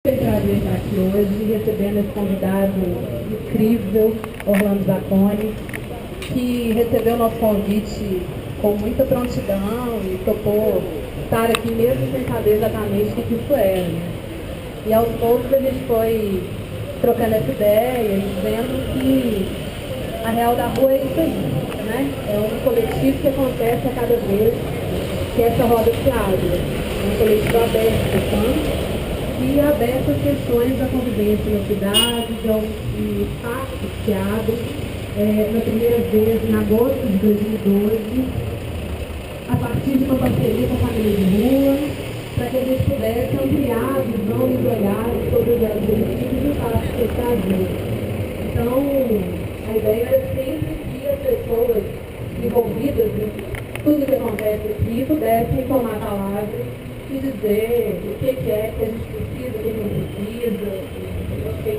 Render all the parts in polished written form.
Prazer estar aqui hoje, recebendo esse convidado incrível, Orlando Zacconi, que recebeu nosso convite com muita prontidão e topou estar aqui mesmo sem saber exatamente o que isso era, né? E aos poucos a gente foi trocando essa ideia e vendo que a Real da Rua é isso aí, né? É um coletivo que acontece a cada vez que essa roda se abre. É um coletivo aberto, portanto, e aberto às questões da convivência na cidade, de espaços que abrem na primeira vez, em agosto de 2012, a partir de uma parceria com a família de rua, para que a gente pudesse ampliar a visão e os olhares sobre os benefícios e espaços que está junto. Então, a ideia era sempre que as pessoas envolvidas em tudo que acontece aqui pudessem tomar a palavra e dizer o que é que a gente precisa, o que não precisa, o que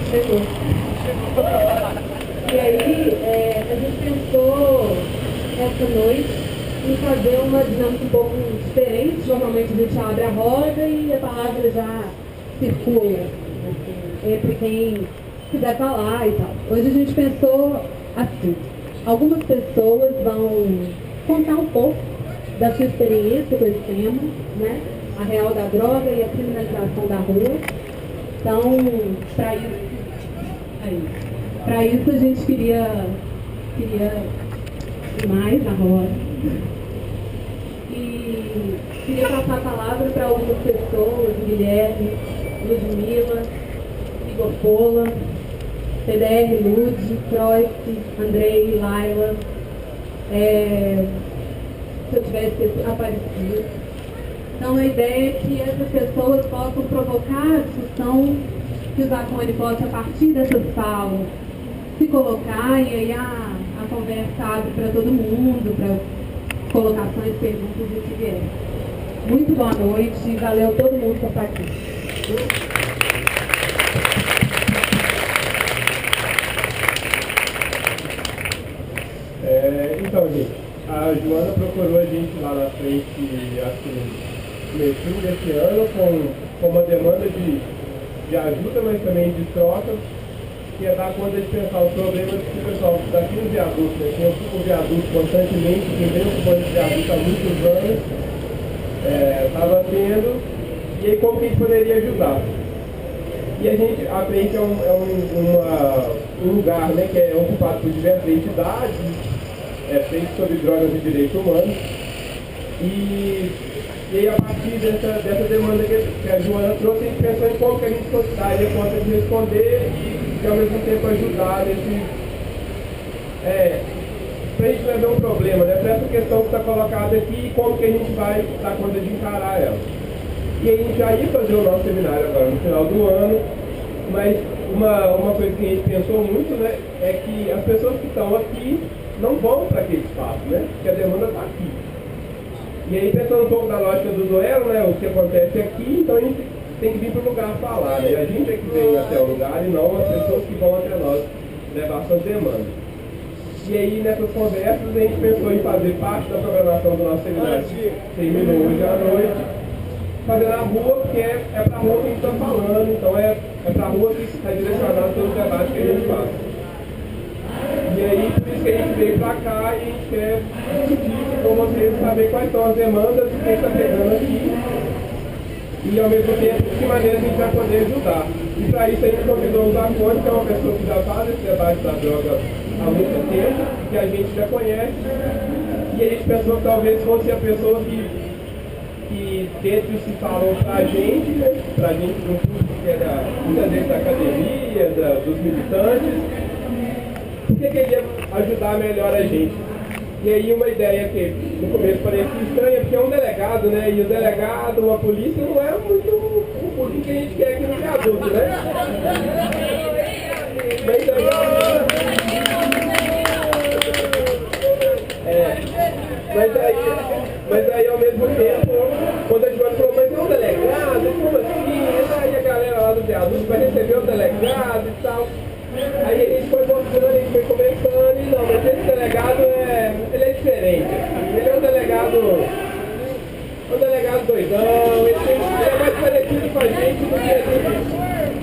Chegou. E aí, a gente pensou essa noite em fazer uma dinâmica um pouco diferente. Normalmente a gente abre a roda e a palavra já circula entre quem quiser falar e tal. Hoje a gente pensou assim: algumas pessoas vão contar um pouco da sua experiência com esse tema, né? A real da droga e a criminalização da rua. Então, para isso a gente queria ir mais na roda. E queria passar a palavra para algumas pessoas: Guilherme, Ludmila, Igor Pola, PDR, Lud, Croix, Andrei, Laila, se eu tivesse aparecido. Então a ideia é que essas pessoas possam provocar a discussão, que o Zacconi possa, a partir dessas falas, se colocar, e aí a conversa abre para todo mundo, para colocações, perguntas e o que vier. Muito boa noite, valeu todo mundo por estar aqui. Então, gente, a Joana procurou a gente lá na frente, acho que no começo desse ano, com uma demanda de ajuda, mas também de troca, que é dar conta de pensar os problemas que o pessoal daqui no viaduto, né? Quem ocupa o viaduto constantemente, quem vem ocupando esse viaduto há muitos anos, estava tendo, e aí como que a gente poderia ajudar. E a frente é um lugar, né, que é ocupado por diversas entidades, feito sobre drogas e direitos humanos, e aí a partir dessa demanda que a Joana trouxe, a gente pensou em como que a gente daria conta de responder e ao mesmo tempo ajudar nesse... para a gente não ver um problema, né, para essa questão que está colocada aqui e como que a gente vai dar conta de encarar ela. E a gente já ia fazer o nosso seminário agora no final do ano, mas uma coisa que a gente pensou muito, né, é que as pessoas que estão aqui não vão para aquele espaço, né, porque a demanda está aqui. E aí, pensando um pouco da lógica do duelo, né, o que acontece aqui, então a gente tem que vir para o lugar falar, né, a gente é que vem até o lugar e não as pessoas que vão até nós levar suas demandas. E aí, nessas conversas, a gente pensou em fazer parte da programação do nosso seminário, que terminou hoje à noite, fazer na rua, porque é para a rua que a gente está falando, então é para a rua que está direcionado pelo debate que a gente faz. E aí, por isso que a gente veio para cá e a gente quer discutir com vocês, saber quais são as demandas que a gente está pegando aqui e, ao mesmo tempo, de que maneira a gente vai poder ajudar. E para isso a gente convidou o Zacconi, que é uma pessoa que já faz esse debate da droga há muito tempo, que a gente já conhece, e a gente pensou que talvez fosse a pessoa que dentro se falou para a gente no curso que era muitas vezes da academia, dos militantes, porque queria ajudar melhor a gente. E aí uma ideia que no começo parecia estranha, porque é um delegado, né? E o delegado, uma polícia, não é muito o polícia que a gente quer aqui no viaduto, né? Mas aí ao mesmo tempo, quando a Joana falou, mas é um delegado, como assim? Aí a galera lá do viaduto vai receber o delegado e tal. Aí a gente foi mostrando, a gente foi conversando, e não, mas esse delegado ele é diferente. Ele é um delegado doidão, ele é mais parecido com a gente do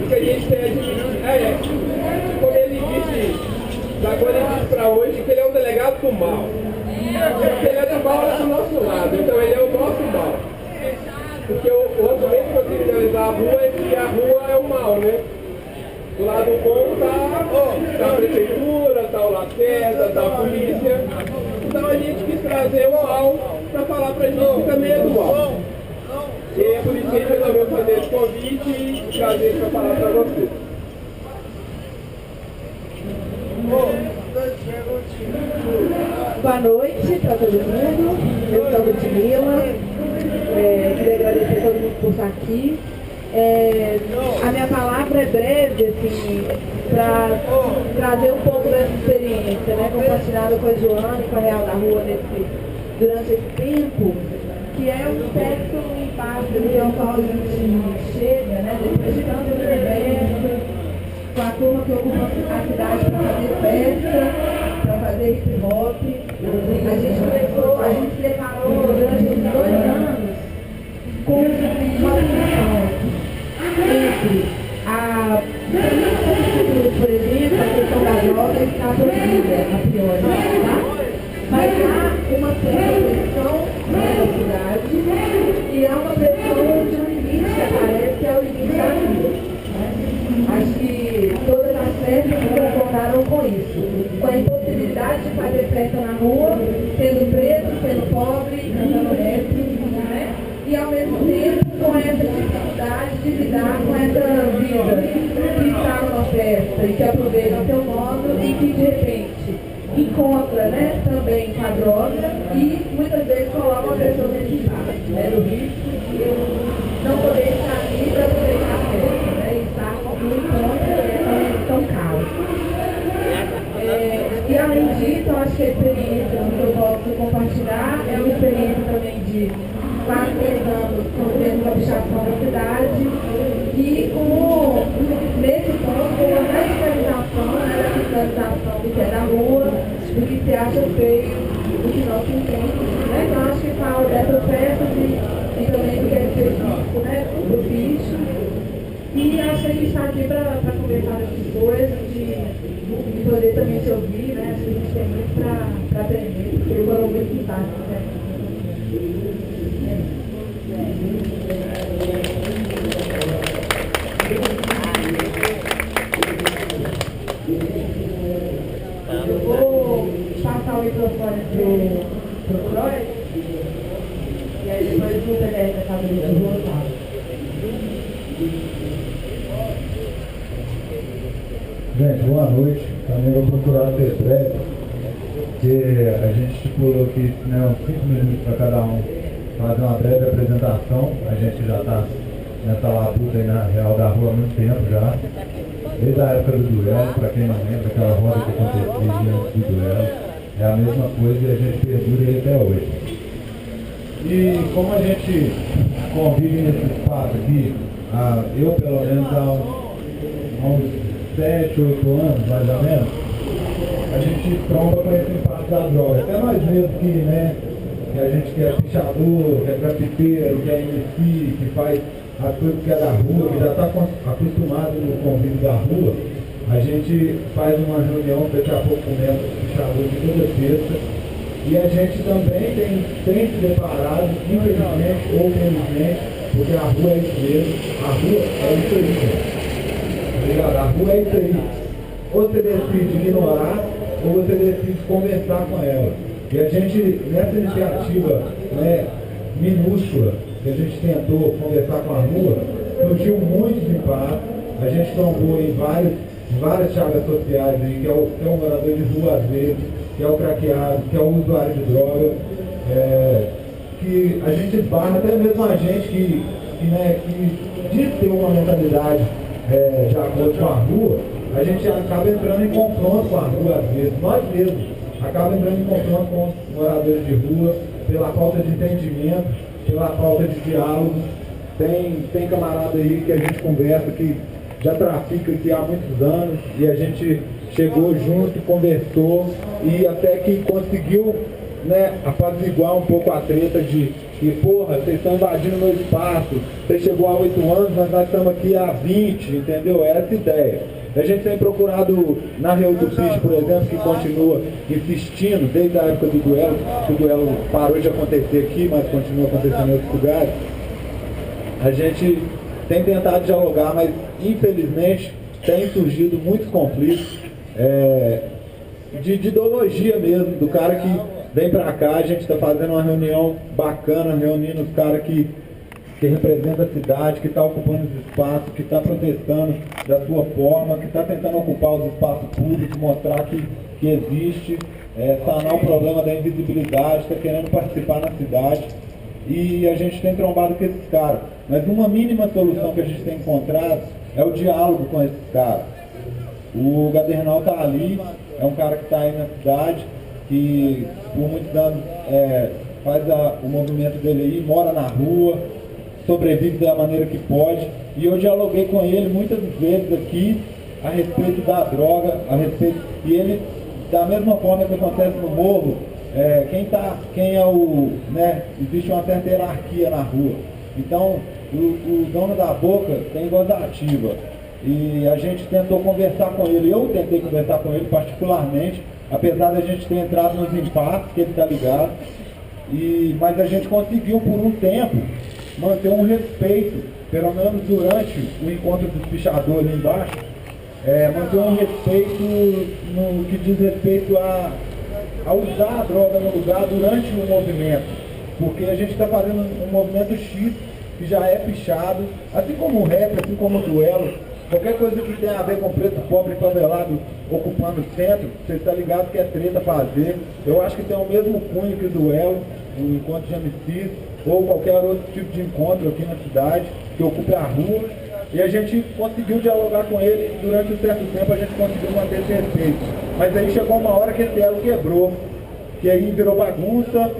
que a gente tem admitido. Como ele disse, agora ele disse pra hoje que ele é um delegado do mal. Porque ele é do mal do nosso lado, então ele é o nosso mal. Porque o outro meio para criminalizar a rua é que a rua é o mal, né? Do lado bom tá a prefeitura, tá o Lacerda, tá a polícia. Então a gente quis trazer o mal para falar pra gente que também é do mal. E é por isso que a gente resolveu fazer esse convite e trazer isso para falar para vocês. Boa noite para todo mundo. Eu sou a Ludmila. Queria agradecer a todo mundo por estar aqui. A minha palavra é breve, assim, para trazer um pouco dessa experiência, né, compartilhada com a Joana e com a Real da Rua durante esse tempo, que é um certo impasse ao qual a gente chega, né, depois de tanto evento, com a turma que ocupa a cidade para fazer festa, para fazer hip hop. A gente se deparou durante esses 2 anos com uma discussão entre por exemplo, a questão da droga está proibida, a priori, tá? Mas há uma certa pressão na cidade e há uma pressão de um limite que aparece, que é o limite da vida. Acho que todas as festas concordaram com isso, com a impossibilidade de fazer festa na rua, sendo preto, sendo pobre, cantando rap, né? E ao mesmo tempo com essa dificuldade de lidar com essa vida que está numa festa e que aproveita o seu modo e que de repente encontra, né, também com a droga e muitas vezes coloca a pessoa nesse impacto, né, do risco de não poder estar ali para aproveitar a festa, né, e estar no encontro que é tão caos. E além disso, eu acho que a experiência que eu posso compartilhar é uma experiência também de quase 3 anos convivendo com a pichação da cidade e nesse ponto, com a radicalização, né, da fiscalização do que é da rua, do que se acha feio, do que não se entende, né? Então acho que falo dessas festas e também do que é específico, né, do bicho. E acho que a gente está aqui para conversar dessas coisas, de poder também se ouvir, né? Acho que a gente tem muito para aprender, porque foram muito fáceis, né? Eu vou passar o microfone pro Croy e aí depois o PDS da Casa de Rua fala. Gente, boa noite. Também vou procurar ser breve, porque a gente estipulou aqui, né, uns 5 minutos para cada um fazer uma breve apresentação. A gente já está nessa labuta aí na Real da Rua há muito tempo já. Desde a época do duelo, para quem não lembra, aquela roda que acontecia antes do duelo. É a mesma coisa e a gente perdura ele até hoje. E como a gente convive nesse espaço aqui, eu pelo menos há uns 7, 8 anos, mais ou menos, a gente tromba com esse impacto da droga. Até nós mesmos que a gente que é pichador, que é grafiteiro, que é MC, que faz as coisas que é da rua, que já está acostumado no convívio da rua, a gente faz uma reunião, daqui a pouco começa o pichador de toda sexta, e a gente também tem se deparado, infelizmente ou felizmente, porque a rua é isso mesmo, a rua é isso aí, gente. A rua é isso aí. Ou você decide ignorar, ou você decide conversar com ela. E a gente, nessa iniciativa, né, minúscula, que a gente tentou conversar com a rua, surgiu muitos impactos. A gente trombou em várias chagas sociais aí, que é o morador de rua às vezes, que é o craqueado, que é o usuário de droga, que a gente esbarra, até mesmo a gente que diz ter uma mentalidade de acordo com a rua, a gente acaba entrando em confronto com a rua às vezes, nós mesmos acabamos entrando em confronto com os moradores de rua, pela falta de entendimento, pela falta de diálogo. Tem camarada aí que a gente conversa que já trafica aqui há muitos anos e a gente chegou junto, conversou e até que conseguiu, né, apaziguar um pouco a treta de que, porra, vocês estão invadindo meu espaço, você chegou há 8 anos, mas nós estamos aqui há 20, entendeu? É essa ideia. A gente tem procurado, na Rio do Peixe, por exemplo, que continua insistindo, desde a época do duelo, que o duelo parou de acontecer aqui, mas continua acontecendo em outros lugares. A gente tem tentado dialogar, mas infelizmente tem surgido muitos conflitos de ideologia mesmo, do cara que vem pra cá, a gente está fazendo uma reunião bacana, reunindo os caras que representa a cidade, que está ocupando os espaços, que está protestando da sua forma, que está tentando ocupar os espaços públicos, mostrar que existe, sanar o problema da invisibilidade, está querendo participar na cidade. E a gente tem trombado com esses caras. Mas uma mínima solução que a gente tem encontrado é o diálogo com esses caras. O Gadernal está ali, é um cara que está aí na cidade, que por muitos anos faz o movimento dele aí, mora na rua, sobrevive da maneira que pode, e eu dialoguei com ele muitas vezes aqui a respeito da droga, e ele, da mesma forma que acontece no morro, existe uma certa hierarquia na rua. Então, o dono da boca tem voz ativa, e a gente tentou conversar com ele, eu tentei conversar com ele particularmente, apesar da gente ter entrado nos impasses que ele está ligado, mas a gente conseguiu por um tempo manter um respeito, pelo menos durante o encontro dos pichadores ali embaixo, manter um respeito no que diz respeito a usar a droga no lugar durante o movimento, porque a gente está fazendo um movimento X que já é pichado, assim como o rap, assim como o duelo, qualquer coisa que tenha a ver com preto, pobre, favelado, ocupando o centro, você está ligado que é treta fazer. Eu acho que tem o mesmo cunho que o duelo, o encontro de MCs, ou qualquer outro tipo de encontro aqui na cidade, que ocupe a rua, e a gente conseguiu dialogar com ele, durante um certo tempo a gente conseguiu manter esse respeito. Mas aí chegou uma hora que esse elo quebrou, que aí virou bagunça,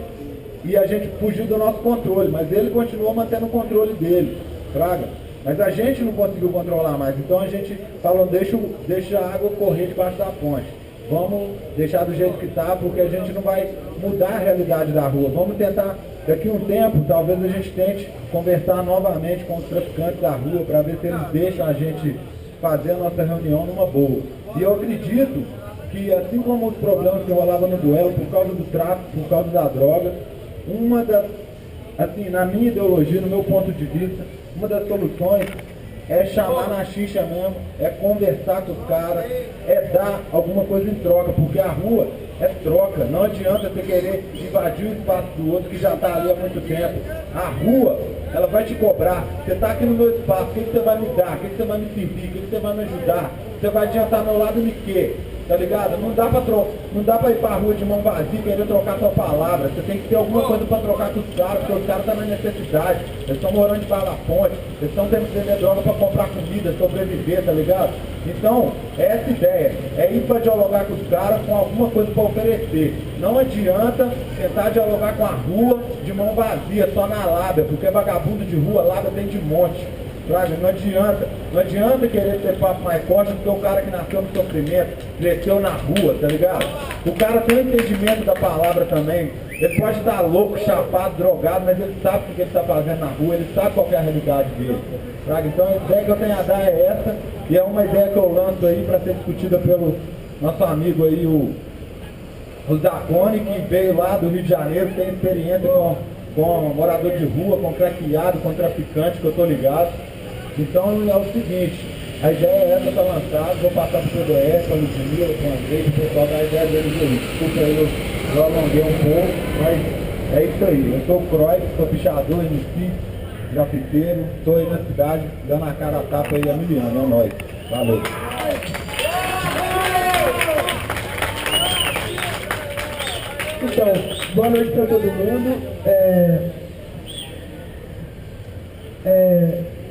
e a gente fugiu do nosso controle, mas ele continuou mantendo o controle dele, fraga. Mas a gente não conseguiu controlar mais, então a gente falou, deixa a água correr debaixo da ponte. Vamos deixar do jeito que está, porque a gente não vai mudar a realidade da rua. Vamos tentar, daqui a um tempo, talvez a gente tente conversar novamente com os traficantes da rua, para ver se eles deixam a gente fazer a nossa reunião numa boa. E eu acredito que, assim como os problemas que rolavam no duelo, por causa do tráfico, por causa da droga, uma das, assim, na minha ideologia, no meu ponto de vista, uma das soluções é chamar na xixa mesmo, é conversar com os caras, é dar alguma coisa em troca, porque a rua é troca, não adianta você querer invadir o espaço do outro que já está ali há muito tempo. A rua, ela vai te cobrar, você está aqui no meu espaço, o que você vai me dar, o que você vai me servir, o que você vai me ajudar, você vai adiantar meu lado de quê? Tá ligado? Não dá pra ir pra rua de mão vazia e querer trocar sua palavra. Você tem que ter alguma coisa pra trocar com os caras, porque os caras estão na necessidade. Eles estão morando debaixo da ponte, eles estão tendo que vender droga pra comprar comida, sobreviver, tá ligado? Então, é essa ideia. É ir pra dialogar com os caras com alguma coisa pra oferecer. Não adianta tentar dialogar com a rua de mão vazia, só na lábia, porque vagabundo de rua, lábia tem de monte. Não adianta querer ter papo mais forte do que o cara que nasceu no sofrimento, cresceu na rua, tá ligado? O cara tem entendimento da palavra também. Ele pode estar louco, chapado, drogado, mas ele sabe o que ele está fazendo na rua, ele sabe qual é a realidade dele. Sabe? Então a ideia que eu tenho a dar é essa, e é uma ideia que eu lanço aí para ser discutida pelo nosso amigo aí, o Zacone, que veio lá do Rio de Janeiro, tem experiência com morador de rua, com craqueado, com traficante, que eu tô ligado. Então é o seguinte, a ideia é essa, tá lançada, vou passar pro PDS, para o Ludmilla, com o Andrei, o pessoal da ideia deles aí. Desculpa aí, eu alonguei um pouco, mas é isso aí. Eu sou o Croix, sou pichador, MC, grafiteiro, estou aí na cidade, dando a cara a tapa aí a Miliano, é nóis. Valeu. Então, boa noite para todo mundo.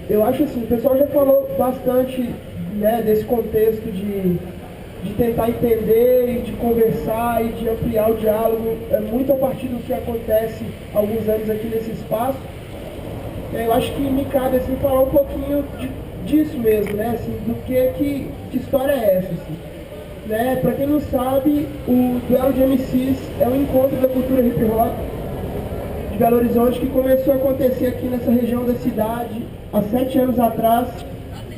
Eu acho assim, o pessoal já falou bastante, né, desse contexto de tentar entender e de conversar e de ampliar o diálogo, muito a partir do que acontece há alguns anos aqui nesse espaço. Eu acho que me cabe assim falar um pouquinho disso mesmo, né? Assim, do que história é essa? Assim, né? Para quem não sabe, o Duelo de MCs é um encontro da cultura hip hop de Belo Horizonte que começou a acontecer aqui nessa região da cidade há 7 anos atrás,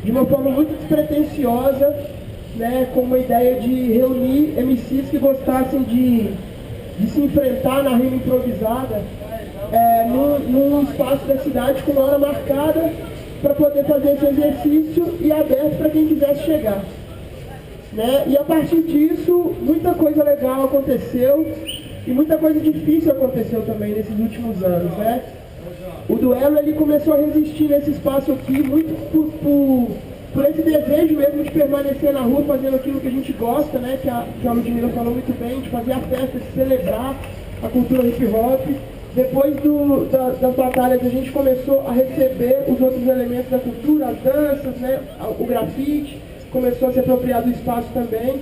de uma forma muito despretensiosa, né? Com uma ideia de reunir MCs que gostassem de se enfrentar na rima improvisada num espaço da cidade com uma hora marcada para poder fazer esse exercício e aberto para quem quisesse chegar. Né? E a partir disso, muita coisa legal aconteceu e muita coisa difícil aconteceu também nesses últimos anos. Né? O duelo ele começou a resistir nesse espaço aqui muito por esse desejo mesmo de permanecer na rua fazendo aquilo que a gente gosta, né? que a Ludmilla falou muito bem, de fazer a festa, de celebrar a cultura hip hop. Depois das batalhas a gente começou a receber os outros elementos da cultura, as danças, né? O grafite, começou a se apropriar do espaço também.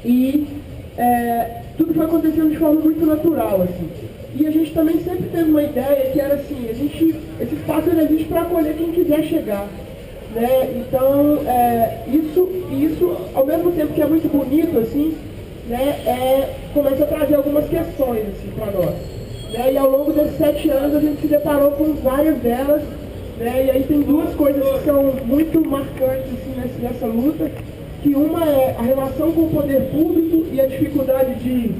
E tudo foi acontecendo de forma muito natural, assim. E a gente também sempre teve uma ideia que era assim, esse espaço existe para acolher quem quiser chegar. Né? Então, isso, ao mesmo tempo que é muito bonito, assim, né? Começa a trazer algumas questões assim, para nós. Né? E ao longo desses 7 anos a gente se deparou com várias delas, né? E aí tem duas coisas que são muito marcantes assim, nessa luta, que uma é a relação com o poder público e a dificuldade de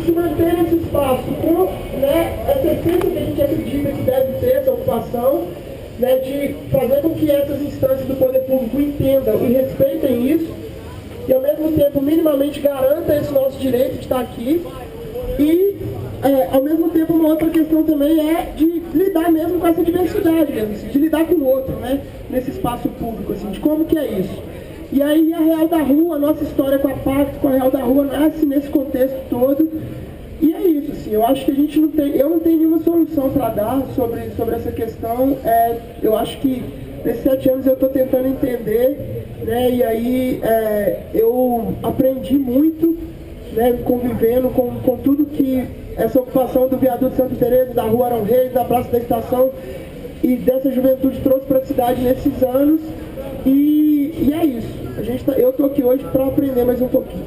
se manter nesse espaço com, né, essa essência que a gente acredita que deve ter essa ocupação, né, de fazer com que essas instâncias do poder público entendam e respeitem isso e ao mesmo tempo minimamente garanta esse nosso direito de estar aqui e ao mesmo tempo uma outra questão também é de lidar mesmo com essa diversidade mesmo, assim, de lidar com o outro, né, nesse espaço público, assim, de como que é isso. E aí a Real da Rua, a nossa história com a Pacto, com a Real da Rua, nasce nesse contexto todo. E é isso, assim, eu acho que eu não tenho nenhuma solução para dar sobre essa questão. Eu acho que nesses 7 anos eu estou tentando entender, né, e aí eu aprendi muito, né, convivendo com tudo que essa ocupação do viaduto Santa Teresa, da Rua Arão Reis, da Praça da Estação e dessa juventude trouxe para a cidade nesses anos. E é isso. Eu estou aqui hoje para aprender mais um pouquinho.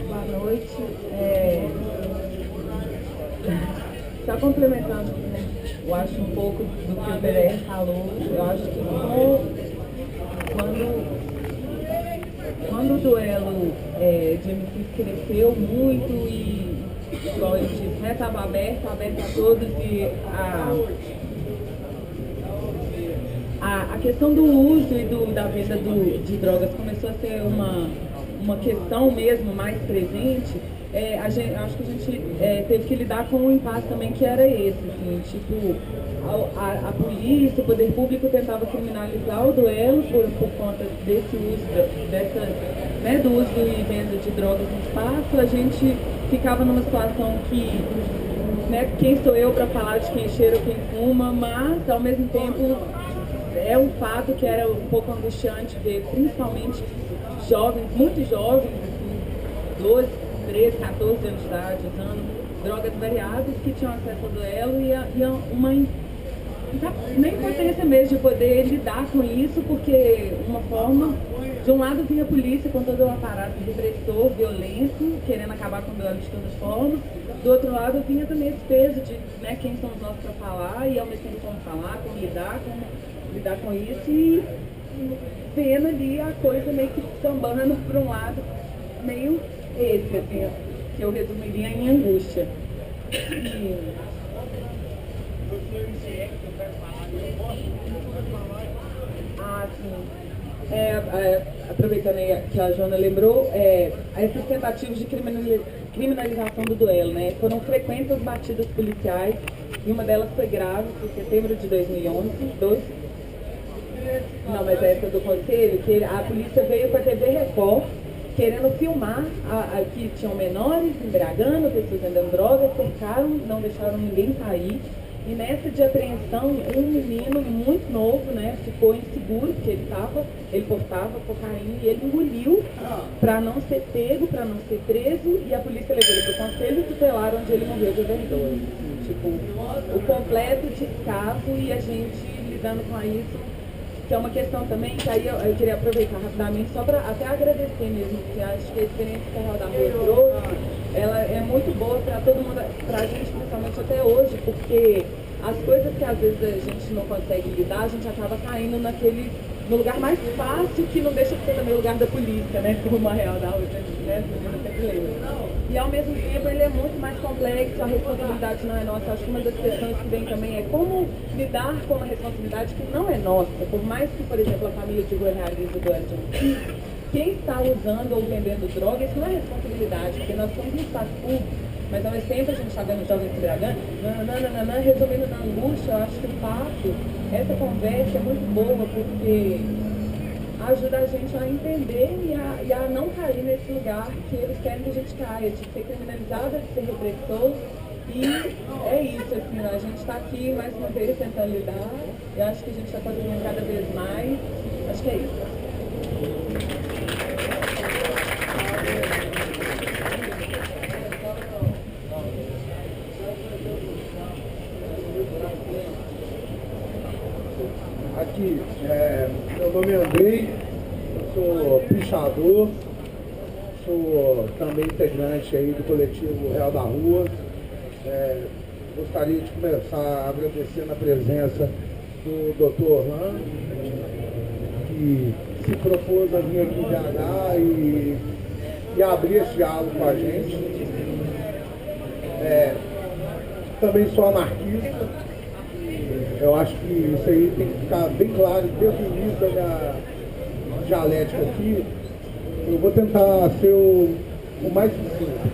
Boa noite. Só complementando, né? Eu acho um pouco do que o Pelé falou. Eu acho que quando o duelo de MCs cresceu muito e igual eu disse, né, estava aberto a todos e a questão do uso e da venda de drogas começou a ser uma questão mesmo mais presente. Acho que a gente teve que lidar com um impasse também que era esse, assim, tipo, a polícia, o poder público tentava criminalizar o duelo por conta desse uso, do uso e venda de drogas no espaço. A gente ficava numa situação que, né, quem sou eu para falar de quem cheira ou quem fuma, mas ao mesmo tempo é um fato que era um pouco angustiante ver principalmente jovens, muito jovens, assim, 12, 13, 14 anos de idade, usando drogas variadas que tinham acesso ao duelo e uma impotência mesmo de poder lidar com isso, porque uma forma, de um lado vinha a polícia com todo o aparato repressor, violento, querendo acabar com o duelo de todas formas, do outro lado vinha também esse peso de, né, quem somos nós para falar e ao mesmo tempo como falar, como lidar com isso e vendo ali a coisa meio que sambando por um lado, meio esse, assim, que eu resumiria em angústia. Aproveitando aí que a Joana lembrou, essas tentativas de criminalização do duelo, né, foram frequentes as batidas policiais e uma delas foi grave, em setembro de 2011, não, mas essa do Conselho, que a polícia veio para a TV Record querendo filmar que tinham menores embriagando, pessoas vendendo drogas, cercaram, não deixaram ninguém sair. E nessa de apreensão, um menino muito novo, né, ficou inseguro, porque ele portava cocaína e ele engoliu para não ser pego, para não ser preso, e a polícia levou ele para o conselho tutelar, onde ele morreu de overdose. Tipo, o completo descaso e a gente lidando com isso, que é uma questão também, que aí eu queria aproveitar rapidamente, só para até agradecer mesmo, porque acho que a experiência que a Real da Rua trouxe, ela é muito boa para todo mundo, para a gente principalmente até hoje, porque as coisas que às vezes a gente não consegue lidar, a gente acaba caindo no lugar mais fácil, que não deixa de ser também o lugar da polícia, né, como a Real da Rua, né, sempre lembra. E ao mesmo tempo ele é muito mais complexo, a responsabilidade não é nossa. Acho que uma das questões que vem também é como lidar com uma responsabilidade que não é nossa. Por mais que, por exemplo, a família de Goiânia do Argentina, quem está usando ou vendendo droga, isso não é responsabilidade, porque nós somos um espaço público, mas ao mesmo tempo a gente está vendo jovens se embriagando, resolvendo na angústia. Eu acho que o papo, essa conversa é muito boa, porque ajuda a gente a entender e a não cair nesse lugar que eles querem que a gente caia, de ser criminalizada, de ser repressor. E é isso, assim, a gente está aqui mais uma vez tentando lidar, e acho que a gente está conseguindo cada vez mais. Acho que é isso. Aqui, meu nome é Andrei, eu sou pichador, sou também integrante aí do coletivo Real da Rua. Gostaria de começar agradecendo a presença do Dr. Orlando, que se propôs a vir aqui em BH e abrir esse diálogo com a gente. Também sou anarquista. Eu acho que isso aí tem que ficar bem claro desde o início da minha dialética aqui. Eu vou tentar ser o mais sucinto.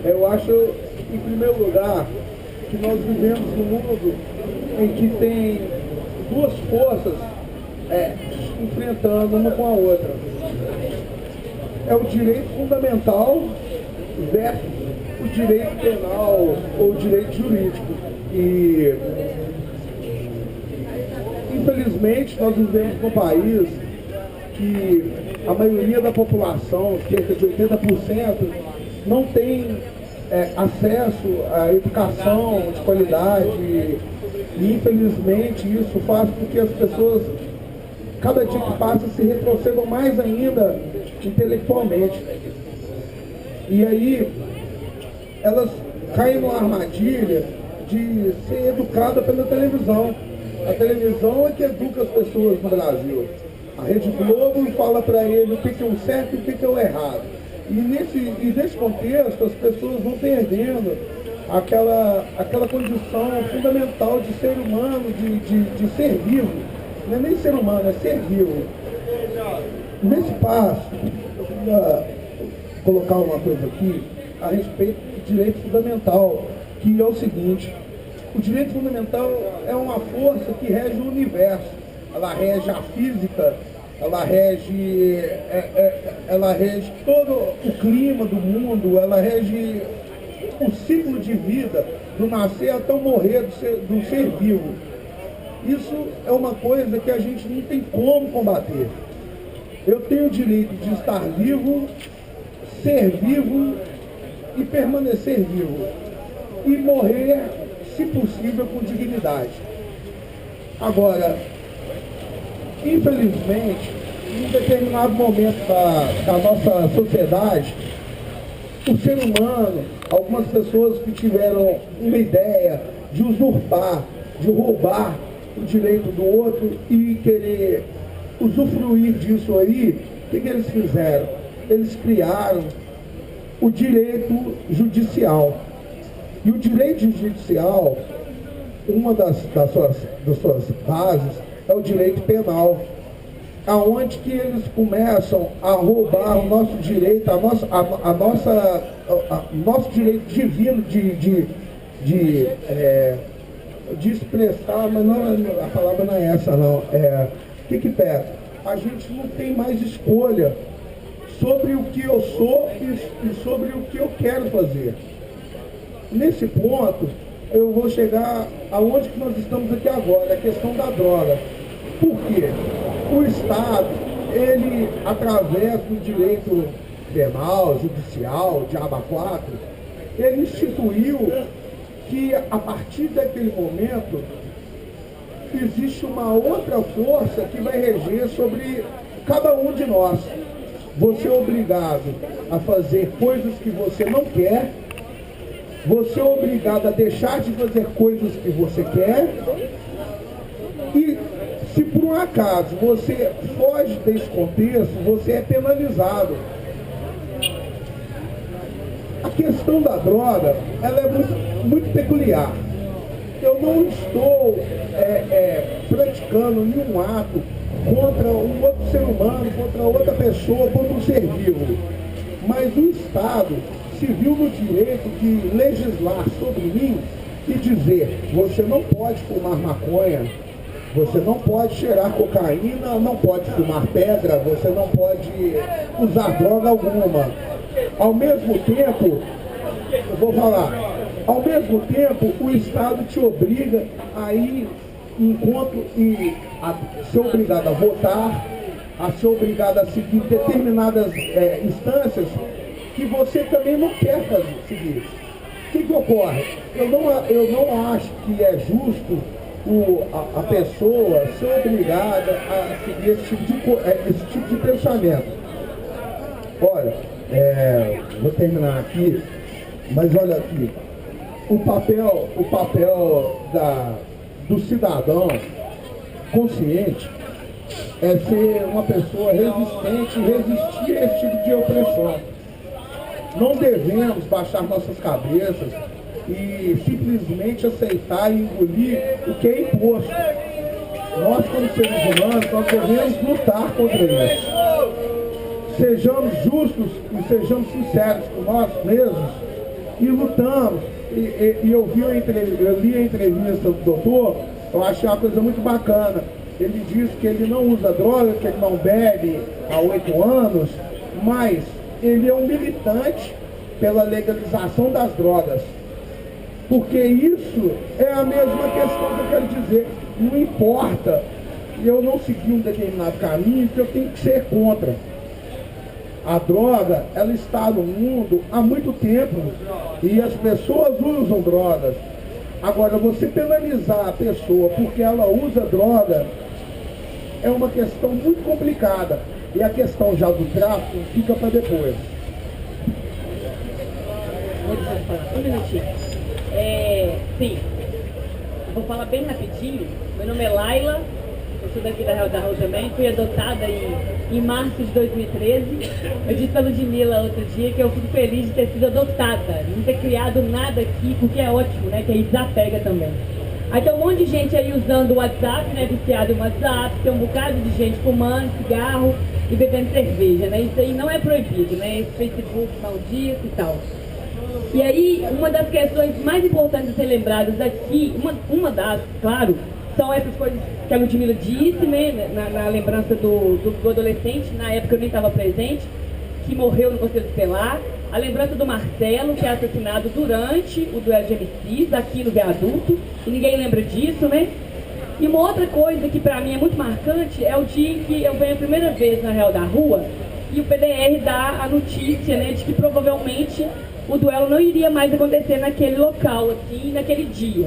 Eu acho, em primeiro lugar, que nós vivemos num mundo em que tem duas forças enfrentando uma com a outra. É o direito fundamental versus o direito penal ou o direito jurídico. E infelizmente, nós vivemos num país que a maioria da população, cerca de 80%, não tem acesso à educação de qualidade. E, infelizmente, isso faz com que as pessoas, cada dia que passa, se retrocedam mais ainda intelectualmente. E aí, elas caem numa armadilha de ser educada pela televisão. A televisão é que educa as pessoas no Brasil. A Rede Globo fala para ele o que é o certo e o que é o errado. E nesse contexto, as pessoas vão perdendo aquela condição fundamental de ser humano, de ser vivo. Não é nem ser humano, é ser vivo. Nesse passo, eu queria colocar uma coisa aqui a respeito do direito fundamental, que é o seguinte: o direito fundamental é uma força que rege o universo. Ela rege a física, ela rege todo o clima do mundo, ela rege o ciclo de vida, do nascer até o morrer do ser vivo. Isso é uma coisa que a gente não tem como combater. Eu tenho o direito de estar vivo, ser vivo e permanecer vivo. E morrer, se possível, com dignidade. Agora, infelizmente, em um determinado momento da nossa sociedade, o ser humano, algumas pessoas que tiveram uma ideia de usurpar, de roubar o direito do outro e querer usufruir disso aí, o que eles fizeram? Eles criaram o direito judicial. E o direito judicial, uma das suas bases, é o direito penal, aonde que eles começam a roubar o nosso direito, nosso direito divino de expressar, mas não, a palavra não é essa não. Que pega? A gente não tem mais escolha sobre o que eu sou e sobre o que eu quero fazer. Nesse ponto, eu vou chegar aonde que nós estamos aqui agora, a questão da droga. Por quê? O Estado, ele, através do direito penal, judicial, de aba 4, ele instituiu que, a partir daquele momento, existe uma outra força que vai reger sobre cada um de nós. Você é obrigado a fazer coisas que você não quer, você é obrigado a deixar de fazer coisas que você quer, e se por um acaso você foge desse contexto, você é penalizado. A questão da droga, ela é muito peculiar. Eu não estou praticando nenhum ato contra um outro ser humano, contra outra pessoa, contra um ser vivo. Mas o Estado se viu no direito de legislar sobre mim e dizer: você não pode fumar maconha, você não pode cheirar cocaína, não pode fumar pedra, você não pode usar droga alguma. Ao mesmo tempo, eu vou falar, ao mesmo tempo o Estado te obriga a ir enquanto e a ser obrigado a votar, a ser obrigado a seguir determinadas instâncias que você também não quer seguir. O que ocorre? Eu não acho que é justo a pessoa ser obrigada a seguir esse tipo de pensamento. Olha, vou terminar aqui, mas olha aqui, o papel do cidadão consciente é ser uma pessoa resistente e resistir a esse tipo de opressão. Não devemos baixar nossas cabeças e simplesmente aceitar e engolir o que é imposto. Nós, como seres humanos, nós devemos lutar contra isso. Sejamos justos e sejamos sinceros com nós mesmos e lutamos. Eu li a entrevista do doutor, eu achei uma coisa muito bacana. Ele diz que ele não usa droga, que ele não bebe há 8 anos, mas ele é um militante pela legalização das drogas. Porque isso é a mesma questão que eu quero dizer. Não importa eu não seguir um determinado caminho, que eu tenho que ser contra. A droga, ela está no mundo há muito tempo e as pessoas usam drogas. Agora, você penalizar a pessoa porque ela usa droga é uma questão muito complicada. E a questão já do tráfico fica para depois. Um minutinho. Sim, eu vou falar bem rapidinho. Meu nome é Laila, eu sou daqui da Real da Rua também. Fui adotada em março de 2013. Eu disse para a Ludmila outro dia que eu fico feliz de ter sido adotada, não ter criado nada aqui, porque é ótimo, né? Que aí desapega também. Aí tem um monte de gente aí usando o WhatsApp, né? Viciado em WhatsApp, tem um bocado de gente fumando cigarro e bebendo cerveja, né? Isso aí não é proibido, né? Esse Facebook maldito e tal. E aí, uma das questões mais importantes a ser lembradas aqui, uma das, claro, são essas coisas que a Ludmila disse, né? Na lembrança do adolescente, na época eu nem estava presente, que morreu no Conselho Tutelar. A lembrança do Marcelo, que é assassinado durante o duelo de MCs, aqui no viaduto, e ninguém lembra disso, né? E uma outra coisa que pra mim é muito marcante é o dia em que eu venho a primeira vez na Real da Rua e o PDR dá a notícia, né, de que provavelmente o duelo não iria mais acontecer naquele local, assim, naquele dia.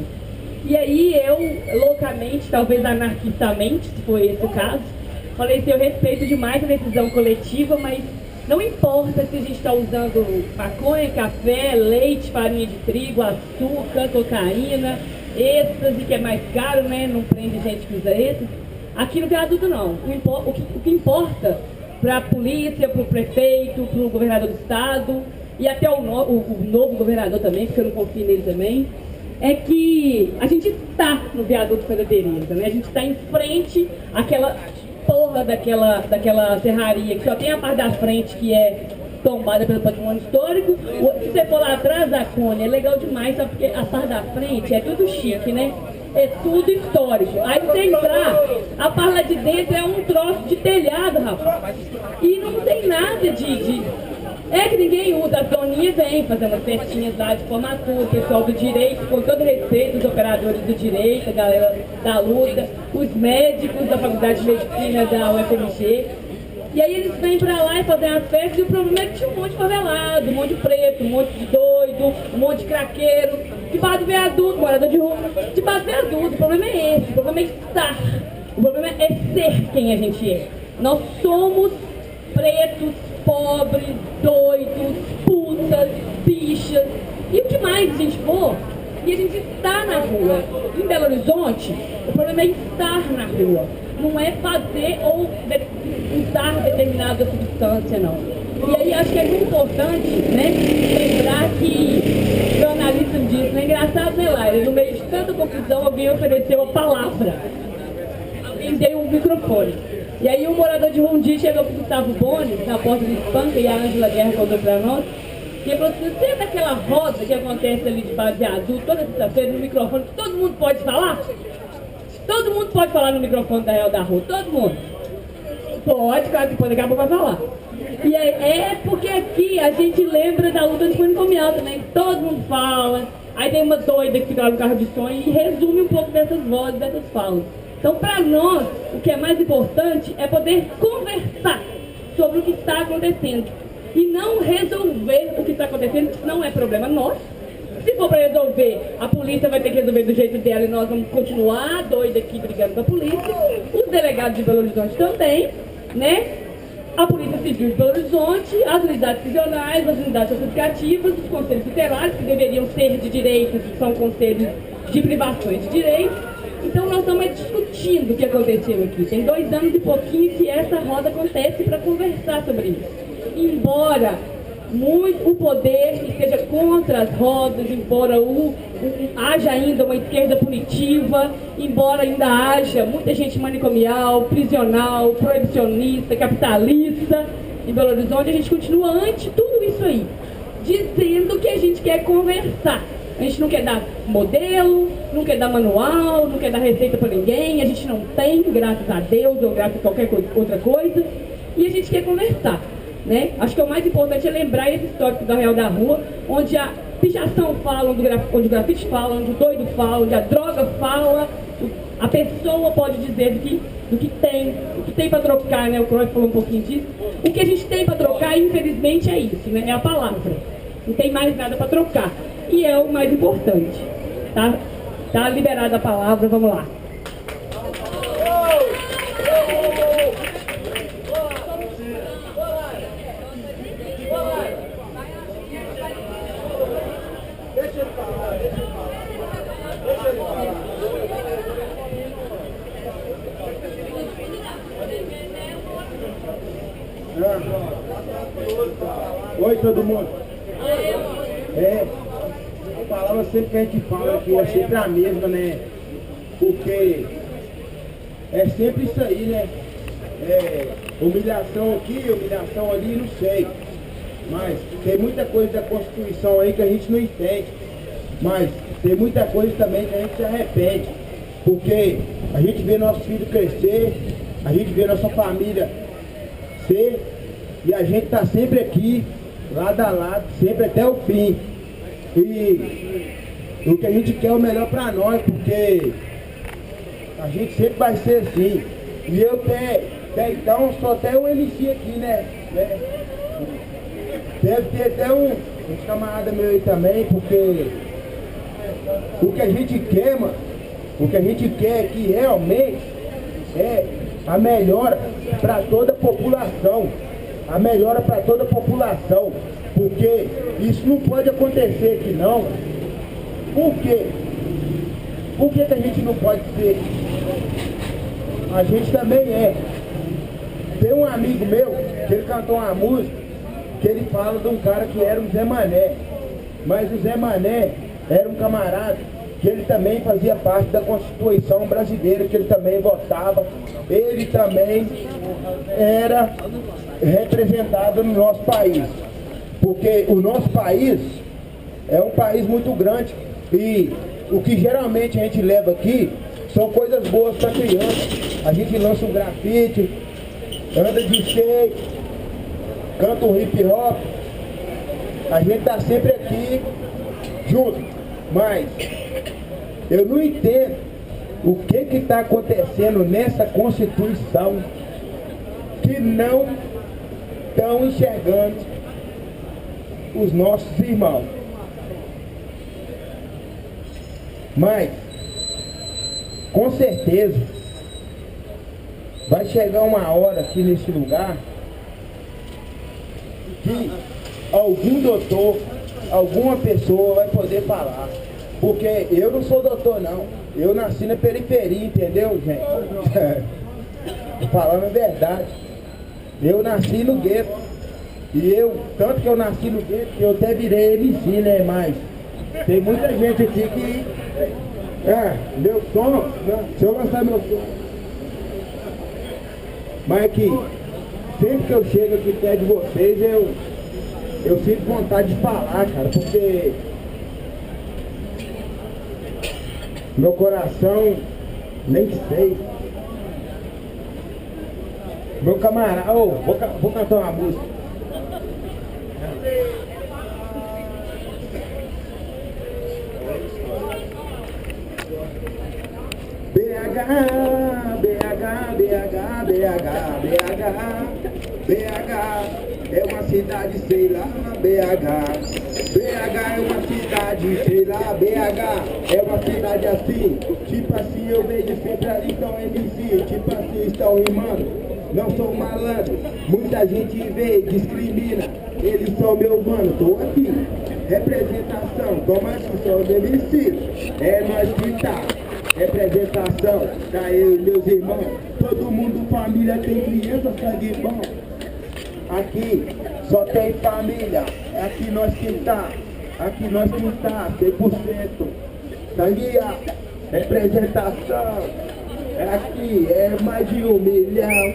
E aí eu, loucamente, talvez anarquistamente, se foi esse o caso, falei assim, eu respeito demais a decisão coletiva, mas não importa se a gente está usando maconha, café, leite, farinha de trigo, açúcar, cocaína, êxtase, que é mais caro, né? Não prende gente que usa êxtase. Aqui no viaduto não. O que importa para a polícia, para o prefeito, para o governador do estado e até o novo governador também, porque eu não confio nele também, é que a gente está no viaduto Pedra Teresa, né? A gente está em frente àquela porra daquela serraria que só tem a parte da frente que é tombada pelo patrimônio histórico. Se você for lá atrás da Cone, é legal demais, só porque a parte da frente é tudo chique, né? É tudo histórico. Aí você entrar, a parte lá de dentro é um troço de telhado, rapaz. E não tem nada É que ninguém usa, as doninhas vêm fazer umas festinhas lá de formatura, o pessoal do direito, com todo respeito, os operadores do direito, a galera da luta, os médicos da Faculdade de Medicina da UFMG. E aí eles vêm pra lá e fazem as festas, e o problema é que tinha um monte de favelado, um monte de preto, um monte de doido, um monte de craqueiro, debaixo do viaduto, morador de rua, debaixo do viaduto. O problema é esse, o problema é estar, o problema é ser quem a gente é. Nós somos pretos, pobres, doidos, putas, bichas, e o que mais a gente for, e a gente está na rua. Em Belo Horizonte, o problema é estar na rua, não é fazer ou usar determinada substância, não. E aí acho que é muito importante, né, lembrar que o jornalista disse, não é engraçado, né, Laila? No meio de tanta confusão, alguém ofereceu a palavra, alguém deu um microfone. E aí um morador de Rondi chegou para o Gustavo Boni, na porta do Espanca, e a Ângela Guerra contou para nós, e ele falou assim, você é daquela roda que acontece ali de base adulto, toda sexta-feira, no microfone, que todo mundo pode falar? Todo mundo pode falar no microfone da Real da Rua, todo mundo. Pode, claro que pode, daqui a pouco vai falar. E é porque aqui a gente lembra da luta antimanicomial também, todo mundo fala, aí tem uma doida que fica lá no carro de som e resume um pouco dessas vozes, dessas falas. Então, para nós, o que é mais importante é poder conversar sobre o que está acontecendo e não resolver o que está acontecendo, que não é problema nosso. Se for para resolver, a polícia vai ter que resolver do jeito dela e nós vamos continuar doida aqui brigando com a polícia. Os delegados de Belo Horizonte também, né? A Polícia Civil de Belo Horizonte, as unidades prisionais, as unidades associativas, os conselhos tutelares, que deveriam ser de direitos, são conselhos de privações de direitos. Então nós estamos discutindo o que aconteceu aqui. Tem 2 anos e pouquinho que essa roda acontece para conversar sobre isso. Embora o poder esteja contra as rodas, embora haja ainda uma esquerda punitiva, embora ainda haja muita gente manicomial, prisional, proibicionista, capitalista, em Belo Horizonte, a gente continua ante tudo isso aí, dizendo que a gente quer conversar. A gente não quer dar modelo, não quer dar manual, não quer dar receita para ninguém, a gente não tem, graças a Deus ou graças a qualquer outra coisa, e a gente quer conversar, né? Acho que o mais importante é lembrar esse histórico da Real da Rua, onde a pichação fala, onde o grafite fala, onde o doido fala, onde a droga fala, a pessoa pode dizer do que tem para trocar, né? O Cruyff falou um pouquinho disso. O que a gente tem para trocar, infelizmente, é isso, né? É a palavra. Não tem mais nada para trocar. E é o mais importante. Tá liberada a palavra, vamos lá. Oi, todo mundo. A palavra sempre que a gente fala aqui é sempre a mesma, né? Porque é sempre isso aí, né? Humilhação aqui, humilhação ali, não sei. Mas tem muita coisa da Constituição aí que a gente não entende. Mas tem muita coisa também que a gente se arrepende. Porque a gente vê nossos filhos crescer, a gente vê nossa família ser, e a gente tá sempre aqui, lado a lado, sempre até o fim. E o que a gente quer é o melhor para nós, porque a gente sempre vai ser assim. E eu até então sou até um MC aqui, né? Deve ter até um camarada meu aí também, porque o que a gente quer, mano, o que a gente quer aqui realmente é a melhora para toda a população. A melhora para toda a população. Porque isso não pode acontecer aqui não. Por quê? Por que a gente não pode ser? A gente também é. Tem um amigo meu, que ele cantou uma música, que ele fala de um cara que era o Zé Mané. Mas o Zé Mané era um camarada que ele também fazia parte da Constituição brasileira, que ele também votava. Ele também era representado no nosso país. Porque o nosso país é um país muito grande e o que geralmente a gente leva aqui são coisas boas para criança. A gente lança um grafite, anda de skate, canta um hip hop, A gente tá sempre aqui junto, mas eu não entendo o que está acontecendo nessa Constituição que não estão enxergando os nossos irmãos. Mas, com certeza, vai chegar uma hora aqui nesse lugar que algum doutor, alguma pessoa vai poder falar. Porque eu não sou doutor não, eu nasci na periferia, entendeu, gente? Falando a verdade, eu nasci no gueto. E tanto que eu nasci no gueto, que eu até virei MC, né? Mas tem muita gente aqui que... meu som, se eu lançar meu som. Mas aqui, sempre que eu chego aqui perto de vocês, eu sinto vontade de falar, cara, porque meu coração, nem sei. Meu camarada, vou cantar uma música. BH é uma cidade, sei lá, BH é uma cidade, sei lá, BH é uma cidade assim, tipo assim eu vejo sempre ali estão MC, tipo assim estão rimando, não sou malandro, muita gente vê, discrimina, eles são meu mano, tô aqui, representação, toma aqui, sou do MC, é nós que tá. Representação, tá eu e meus irmãos, todo mundo família, tem criança, sangue bom. Aqui só tem família, é aqui nós que tá, 100%. Sangue A, representação, é aqui, é mais de 1 milhão.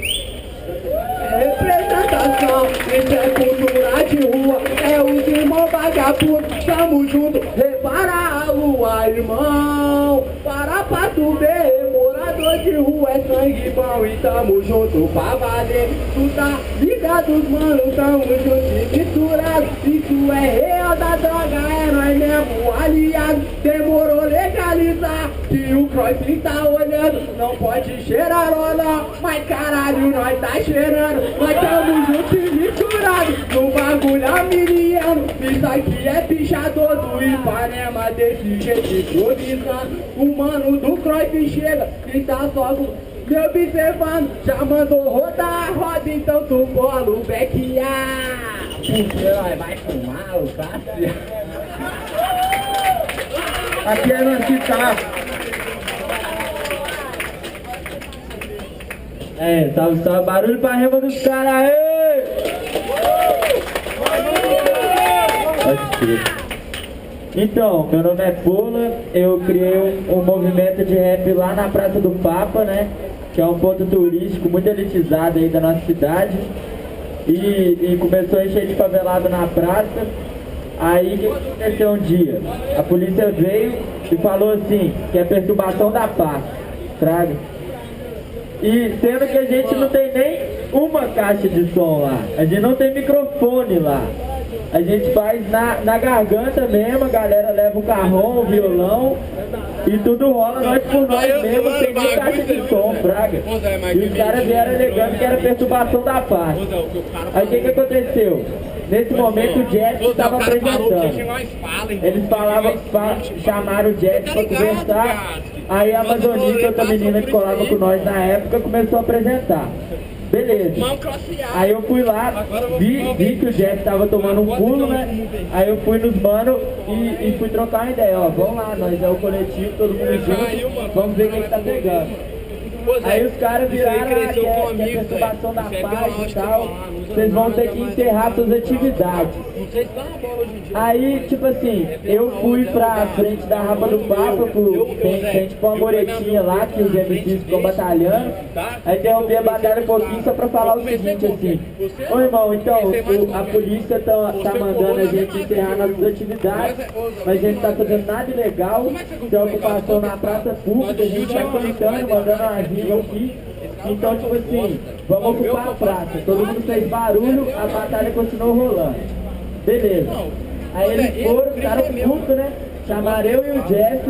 Representação, isso é cultura de rua, é os irmãos vagabundos, tamo junto, repara a lua, irmão, para pra tu ver, morador de rua é sangue bom e tamo junto pra valer, tu tá ligado, mano, tamo junto e misturado, isso é real da droga, é nós mesmo, aliado, demorou legalizar, que o Croix tá olhando, não pode cheirar não, mas caralho, nós tá cheirando. Nós estamos juntos e misturados no bagulho amiliano. Isso aqui é pichadoso e Ipanema desse jeito improvisando. O mano do Croix chega e tá só me observando. Já mandou rodar a roda, então tu bola o bequear. Porque nós vai fumar o café. Aqui é nós que tá. Salve, barulho pra rima dos caras aí! Então, meu nome é Pula, eu criei um movimento de rap lá na Praça do Papa, né? Que é um ponto turístico muito elitizado aí da nossa cidade. E começou a encher de favelado na praça. Aí o que aconteceu um dia? A polícia veio e falou assim, que é perturbação da paz, fraga. E sendo que a gente não tem nem uma caixa de som lá, a gente não tem microfone lá, a gente faz na garganta mesmo, a galera leva o carrão, o violão e tudo rola nós por nós mesmos, sem nem caixa de som, fraga. E os caras vieram alegando que era perturbação da paz. Aí o que aconteceu? Nesse momento o Jet estava apresentando. Eles chamaram o Jet para conversar. Aí a Amazonita, outra menina que colava com nós na época, começou a apresentar. Beleza. Aí eu fui lá, vi que o Jet estava tomando um pulo, né? Aí eu fui nos manos e fui trocar uma ideia. Ó, vamos lá, nós é o coletivo, todo mundo junto, vamos ver quem tá pegando. Aí os caras viraram que é perturbação da paz e tal, vocês vão ter que encerrar suas atividades. Aí, tipo assim, eu fui pra frente da Rapa do Papa, tem tipo uma moretinha lá que os MCs ficam batalhando. Aí interrompi a batalha um pouquinho só pra falar o seguinte assim: ô irmão, então, a polícia tá mandando a gente encerrar nossas atividades, mas a gente tá fazendo nada ilegal, tem ocupação na praça pública, a gente vai comentando, mandando uma rima aqui. Então, tipo assim, vamos ocupar a praça. Todo mundo fez barulho, a batalha continuou rolando. Beleza. Aí eles foram, ficaram putos, né? Chamaram eu e o Jeff,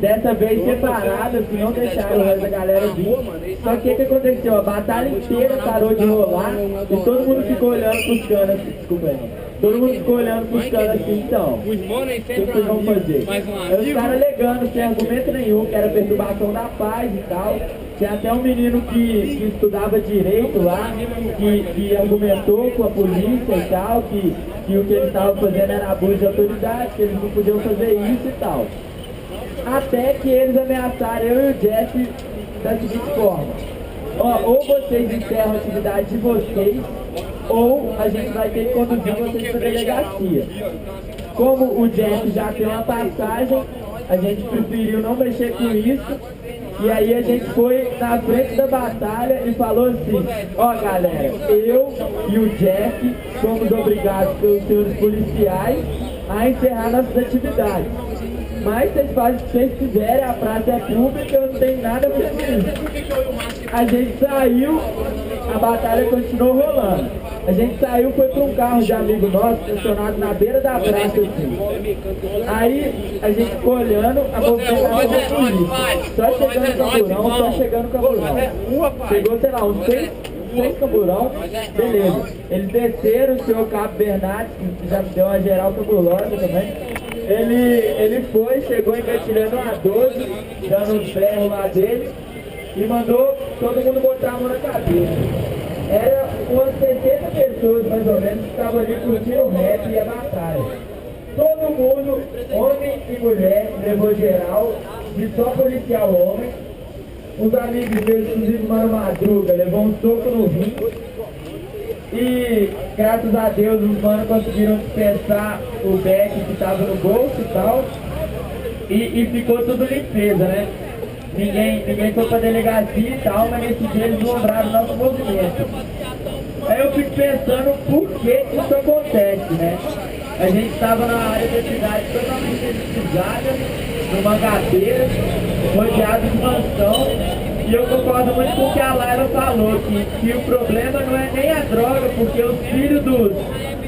dessa vez separados, assim, não deixaram o resto da galera vir. Só que o que aconteceu? A batalha inteira parou de rolar e todo mundo ficou olhando pros caras assim, desculpa aí. Todo mundo ficou olhando pros caras assim, então, o que vocês vão fazer? Aí os caras alegando, sem argumento nenhum, que era perturbação da paz e tal. Tinha até um menino que estudava direito lá, que argumentou com a polícia e tal, que o que eles estavam fazendo era abuso de autoridade, que eles não podiam fazer isso e tal. Até que eles ameaçaram eu e o Jeff da seguinte forma: ó, ou vocês encerram a atividade de vocês, ou a gente vai ter que conduzir vocês para a delegacia. Como o Jeff já tem uma passagem, a gente preferiu não mexer com isso. E aí a gente foi na frente da batalha e falou assim: ó galera, eu e o Jeff fomos obrigados pelos senhores policiais a encerrar nossas atividades. Mas vocês fazem o que vocês quiserem, a praça é pública, eu não tenho nada a ver com isso. A gente saiu, a batalha continuou rolando. A gente saiu, foi para um carro de amigo nosso, estacionado na beira da praça assim. Aí a gente ficou olhando, a movimentação da polícia. Só chegando no camburão, só chegando no camburão. Chegou, sei lá, uns seis camburão, beleza. Eles desceram, o senhor Cabo Bernardes, que já deu uma geral cabulosa também. Ele foi, chegou engatilhando uma 12, dando um ferro lá dele, e mandou todo mundo botar a mão na cabeça. Era umas 60 pessoas, mais ou menos, que estavam ali curtindo o rap e a batalha. Todo mundo, homem e mulher, levou geral, de só policial homem. Os amigos deles, inclusive Mano Madruga, levou um soco no rim. E, graças a Deus, os manos conseguiram dispensar o Beck que estava no bolso e tal. E ficou tudo limpeza, né? Ninguém foi pra delegacia e tal, mas nesse dia eles lembraram o nosso movimento. Aí eu fico pensando por que isso acontece, né? A gente estava na área da cidade totalmente elitizada, no Mangabeira, rodeado de mansão. E eu concordo muito com o que a Laila falou, que o problema não é nem a droga, porque os filhos dos...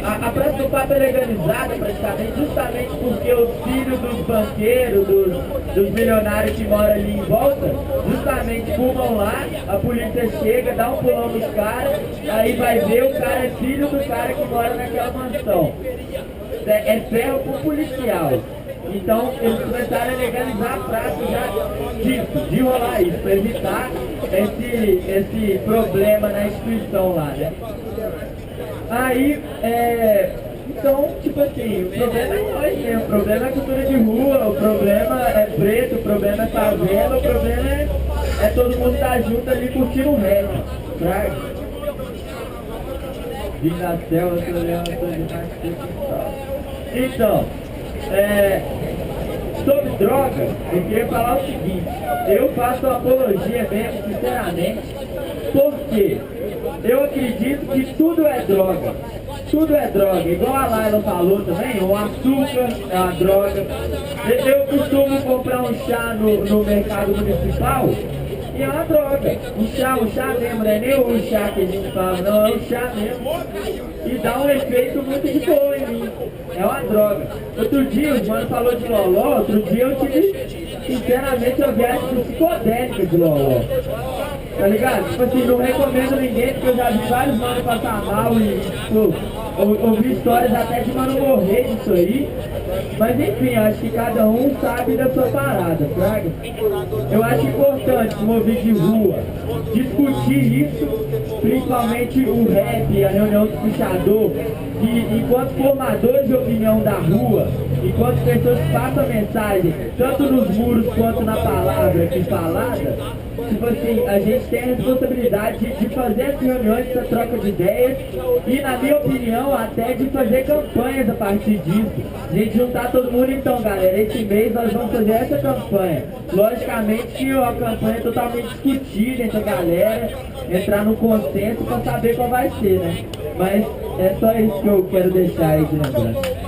A Praça do Papo é legalizada praticamente justamente porque os filhos dos banqueiros, dos milionários que moram ali em volta, justamente fumam lá, a polícia chega, dá um pulão nos caras, aí vai ver o cara é filho do cara que mora naquela mansão. É ferro pro policial. Então eles começaram a legalizar a praça já de rolar isso, para evitar esse problema na instituição lá, né? Aí, então, tipo assim, o problema é nós mesmo, o problema é cultura de rua, o problema é preto, o problema é favela, o problema é todo mundo estar junto ali curtindo o rap, fraga. Vim da selva, tô olhando, tô demais, então, sobre droga, eu queria falar o seguinte: eu faço apologia mesmo, sinceramente, porque eu acredito que tudo é droga. Tudo é droga, igual a Laila falou também, o açúcar é uma droga. Eu costumo comprar um chá no mercado municipal e é uma droga. O chá mesmo, não é nem o chá que a gente fala, não, é o chá mesmo. E dá um efeito muito de boa em mim. É uma droga. Outro dia, o mano falou de loló, outro dia eu tive, sinceramente, eu viagem psicodélica de loló. Tá ligado? Tipo assim, não recomendo ninguém, porque eu já vi vários manos passar mal e, tipo, ouvi histórias até de mano morrer disso aí. Mas enfim, acho que cada um sabe da sua parada, fraga. Eu acho importante, como ouvir de rua, discutir isso, principalmente o rap, a reunião do puxador, que enquanto formadores de opinião da rua, enquanto pessoas que passam a mensagem, tanto nos muros quanto na palavra aqui falada, tipo assim, a gente tem a responsabilidade de fazer essas reuniões, essa troca de ideias e, na minha opinião, até de fazer campanhas a partir disso. A gente juntar todo mundo, então, galera, esse mês nós vamos fazer essa campanha. Logicamente que a campanha é totalmente discutida entre a galera, entrar no consenso para saber qual vai ser, né? Mas é só isso que eu quero deixar aí de lembrança.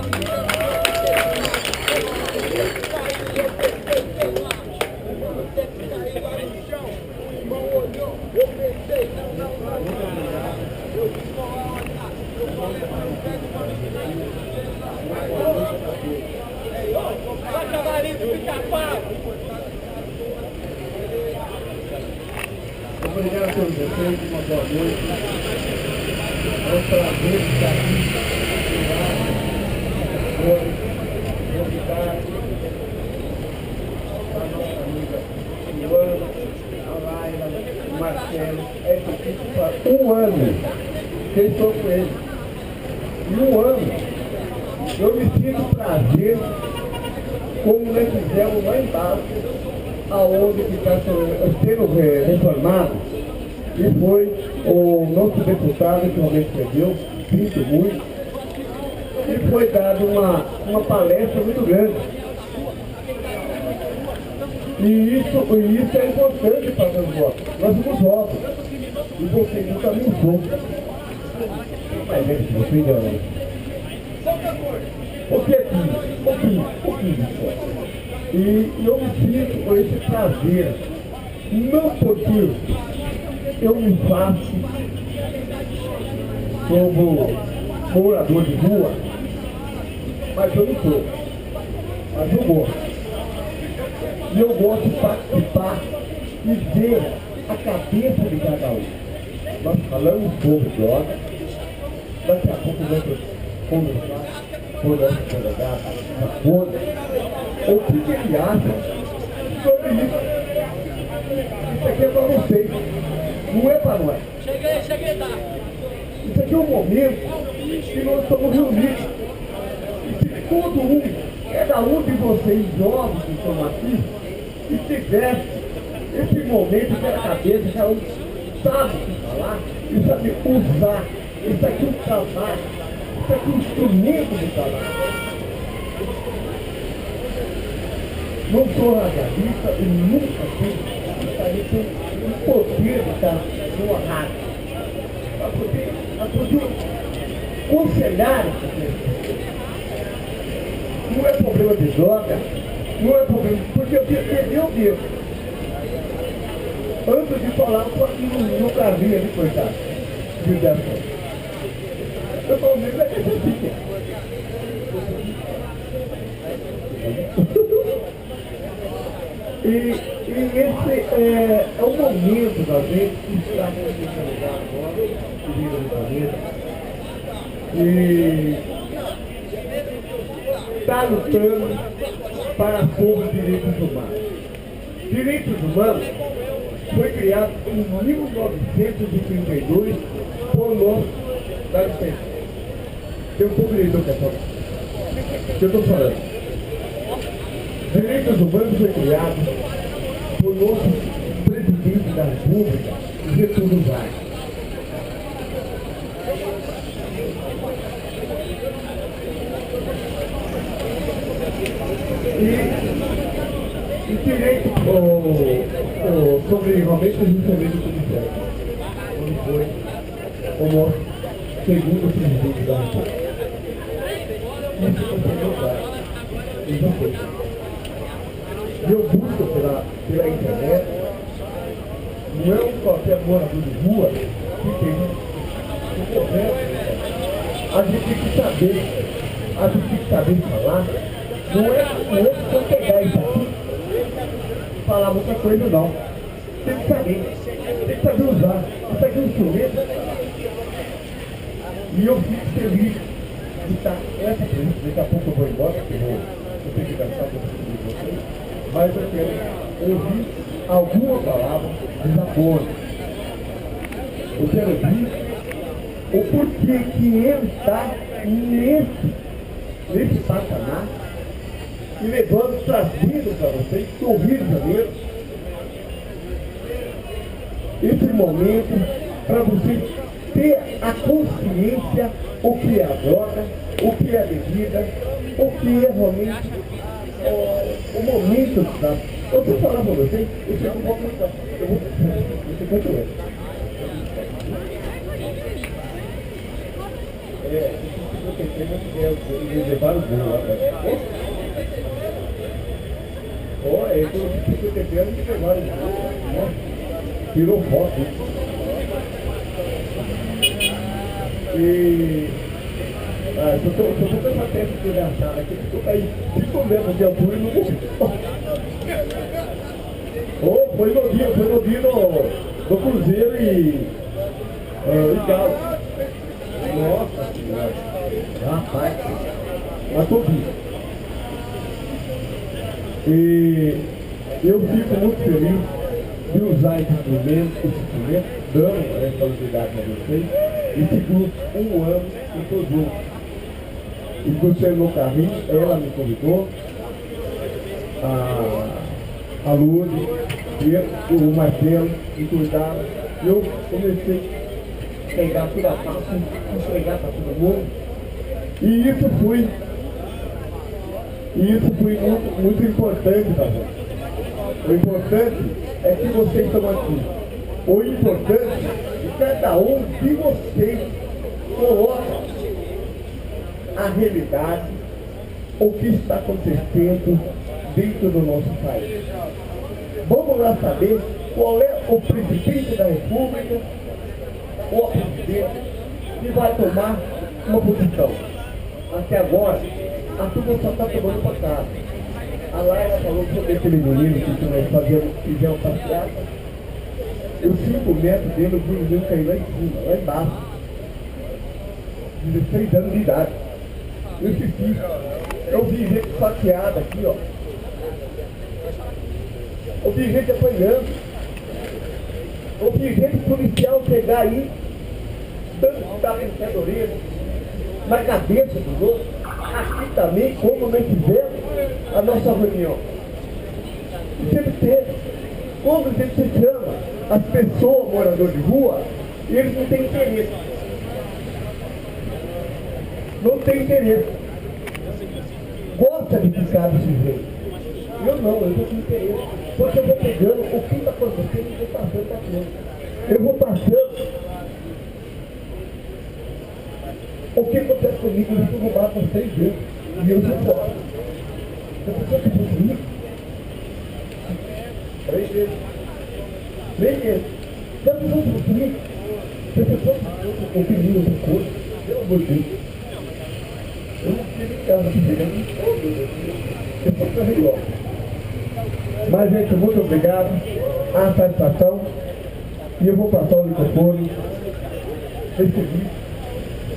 Obrigado a todos vocês, uma boa noite. É um prazer estar aqui. Convidar a nossa amiga Luana, a Laila, o Marcelo, essa equipe para um ano que eu estou com eles. E um ano eu me sinto prazer como nós fizemos lá embaixo, aonde que está sendo reformado, e foi o nosso deputado que realmente perdeu, sinto muito, e foi dada uma palestra muito grande. E isso é importante para os votos. Nós somos votos. E você nunca me usou. Mas gente, você não. Pouquinho só. E eu me sinto com esse prazer. Não porque eu me faço como morador de rua, mas eu não sou. Mas eu gosto. E eu gosto de participar e ver a cabeça de cada um. Nós falamos sobre droga, daqui a pouco vamos conversar com o nosso delegado, a Folha, o que ele acha sobre isso. Isso aqui é para vocês, não é para nós. Cheguei, tá? Isso aqui é um momento que nós estamos reunidos. E se todo um, cada um de vocês jovens que estão aqui, e tivesse esse momento pela cabeça, cada um sabe o que falar, e sabe usar, isso aqui é um trabalho, isso aqui é um instrumento de trabalho. Não sou radialista e nunca tenho o poder de estar numa rádio, para poder aconselhar essa pessoa. Não é problema de droga, não é problema, porque eu devo. Antes de falar, eu estou aqui no casinho ali, coitado, de ligação. Eu falo mesmo, é que você fica. E esse é o momento da gente que está nesse lugar agora, que vive no planeta, e está lutando para os direitos humanos. Direitos humanos foi criado em 1932 por nós da licença. Tem um pouco de educação. O que eu estou falando? Direitos humanos foi criado por nosso presidente da República, Getúlio Vargas. E direito sobre realmente o julgamento judicial, onde foi o nosso segundo presidente da República. Isso não foi verdade. Isso não foi. Eu busco pela internet, não é qualquer morador de rua que tem um problema. A gente tem que saber falar. Não é só pegar isso aqui e falar muita coisa, não. Tem que saber usar. Isso aqui é um instrumento. E eu fico feliz de estar essa entrevista. Daqui a pouco eu vou embora, porque eu tenho que gastar com vocês. Mas eu quero ouvir alguma palavra de desaforo. Eu quero ouvir o porquê que ele está nesse patamar e levando, trazendo para vocês, que o Rio de Janeiro, esse momento para vocês ter a consciência o que é a droga, o que é a bebida, o que é realmente o momento que está. Eu vou falar para vocês, eu sei que eu vou mostrar. Eu vou continuar. Eles levaram o bolo lá para eu estou tentando que levaram o bolo. Tirou foto. eu tô com essa testa desgraçada aqui, porque eu caí 5 metros de altura e não oh, foi no dia do Cruzeiro e Galo. Nossa senhora, rapaz, mas tô vivo. E eu fico muito feliz de usar esse instrumento, dando a responsabilidade para vocês, esse grupo, 1 ano, eu estou junto. E você no carrinho, ela me convidou, a Lourdes, o Marcelo, me cuidaram. Eu comecei a pegar toda a pasta, entregar para todo mundo. E isso foi muito importante para gente. O importante é que vocês estão aqui. O importante é que cada um de vocês coloca a realidade, o que está acontecendo dentro do nosso país. Vamos lá saber qual é o presidente da República ou a presidente que vai tomar uma posição. Até agora, a turma só está tomando para casa. A Laila falou sobre aquele menino que fizeram passeata. Eu 5 metros dele, eu vi o menino cair lá em cima, lá embaixo. 16 anos de idade. Eu vi gente saqueada aqui, ó. Eu vi gente apanhando. Eu vi gente policial chegar aí, dando tapa em mercadoria, na cabeça dos outros. Aqui também, como nós fizemos a nossa reunião. E sempre teve. Quando a gente se chama as pessoas moradores de rua, eles não têm interesse. Não tem interesse. Gosta de ficar desse jeito. Eu não tenho interesse. Porque eu vou pegando o que está acontecendo e vou passando para frente. Eu vou passando. O que acontece comigo? Eu fui roubado por 3 vezes. E eu não posso. Eu preciso que fosse comigo. 3 vezes. 3 vezes. Já não fosse comigo. Se a pessoa com perigo de coisa, pelo amor de Deus. Eu não tive em casa pegando todo. Eu só carreguei logo. Mas, gente, muito obrigado. A satisfação. E eu vou passar o microfone. Recebi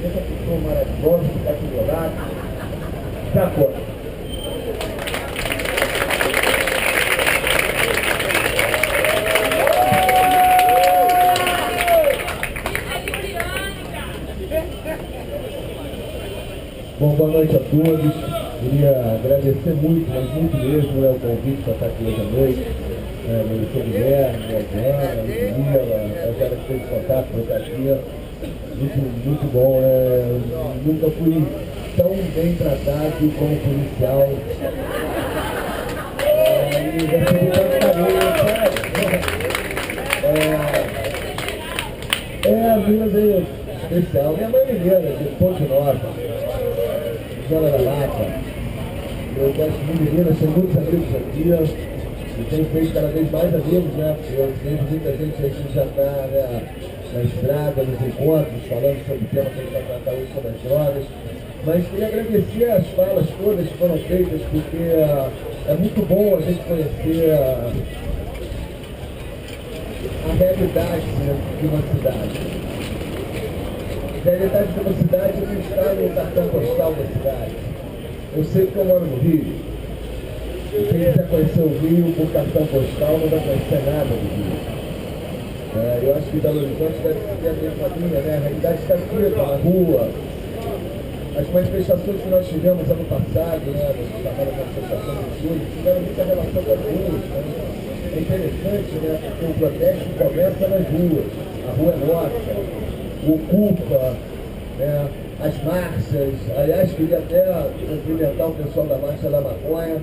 essa pessoa maravilhosa que está aqui do meu lado. Já foi. Bom, boa noite a todos. Queria agradecer muito, mas muito mesmo, o convite para estar aqui hoje à noite. Meu seu Guilherme, minha Adriana, Ludmila, a Vera que fez contato para estar aqui. Muito bom. Nunca fui tão bem tratado como policial. E recebi tanto carinho, a vida veio especial. Minha mãe é mineira, de Ponte Nova, Zona da Lata. Eu gosto muito de Minas, tenho muitos amigos aqui. E tenho feito cada vez mais amigos, né? Eu vejo muita gente aí que já está, né, na estrada, nos encontros, falando sobre o tema que a gente vai tratar hoje sobre as drogas. Mas queria agradecer as falas todas que foram feitas, porque é muito bom a gente conhecer a realidade, né, de uma cidade. A realidade de uma cidade não está no cartão postal da cidade. Eu sei que eu moro no Rio. E quem quiser conhecer o Rio por cartão postal não vai conhecer nada do Rio. Eu acho que Belo Horizonte deve ser a mesma linha, né? A realidade está aqui, na rua. As manifestações que nós tivemos ano passado, né? Nós chamamos de manifestação de julho, tiveram muita relação com as ruas. Né? É interessante, né? Porque o protesto começa nas ruas. A rua é nossa, ocupa, né? As marchas. Aliás, queria até cumprimentar o pessoal da Marcha da Maconha,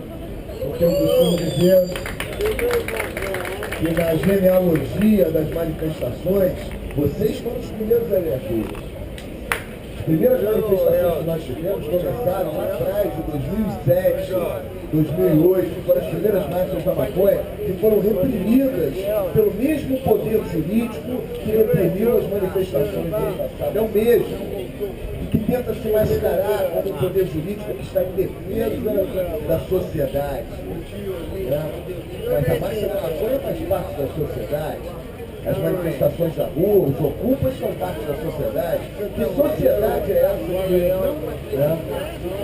porque eu costumo dizer que na genealogia das manifestações, vocês foram os primeiros vereadores. As primeiras manifestações que nós tivemos começaram lá atrás, de 2007, 2008, foram as primeiras marchas da maconha que foram reprimidas pelo mesmo poder jurídico que reprimiu as manifestações do ano passado. É o mesmo. E que tenta se mascarar como o poder jurídico que está em defesa da sociedade. Mas a máxima maconha faz parte da sociedade. As manifestações da rua, os ocupas são parte da sociedade. Que sociedade é essa que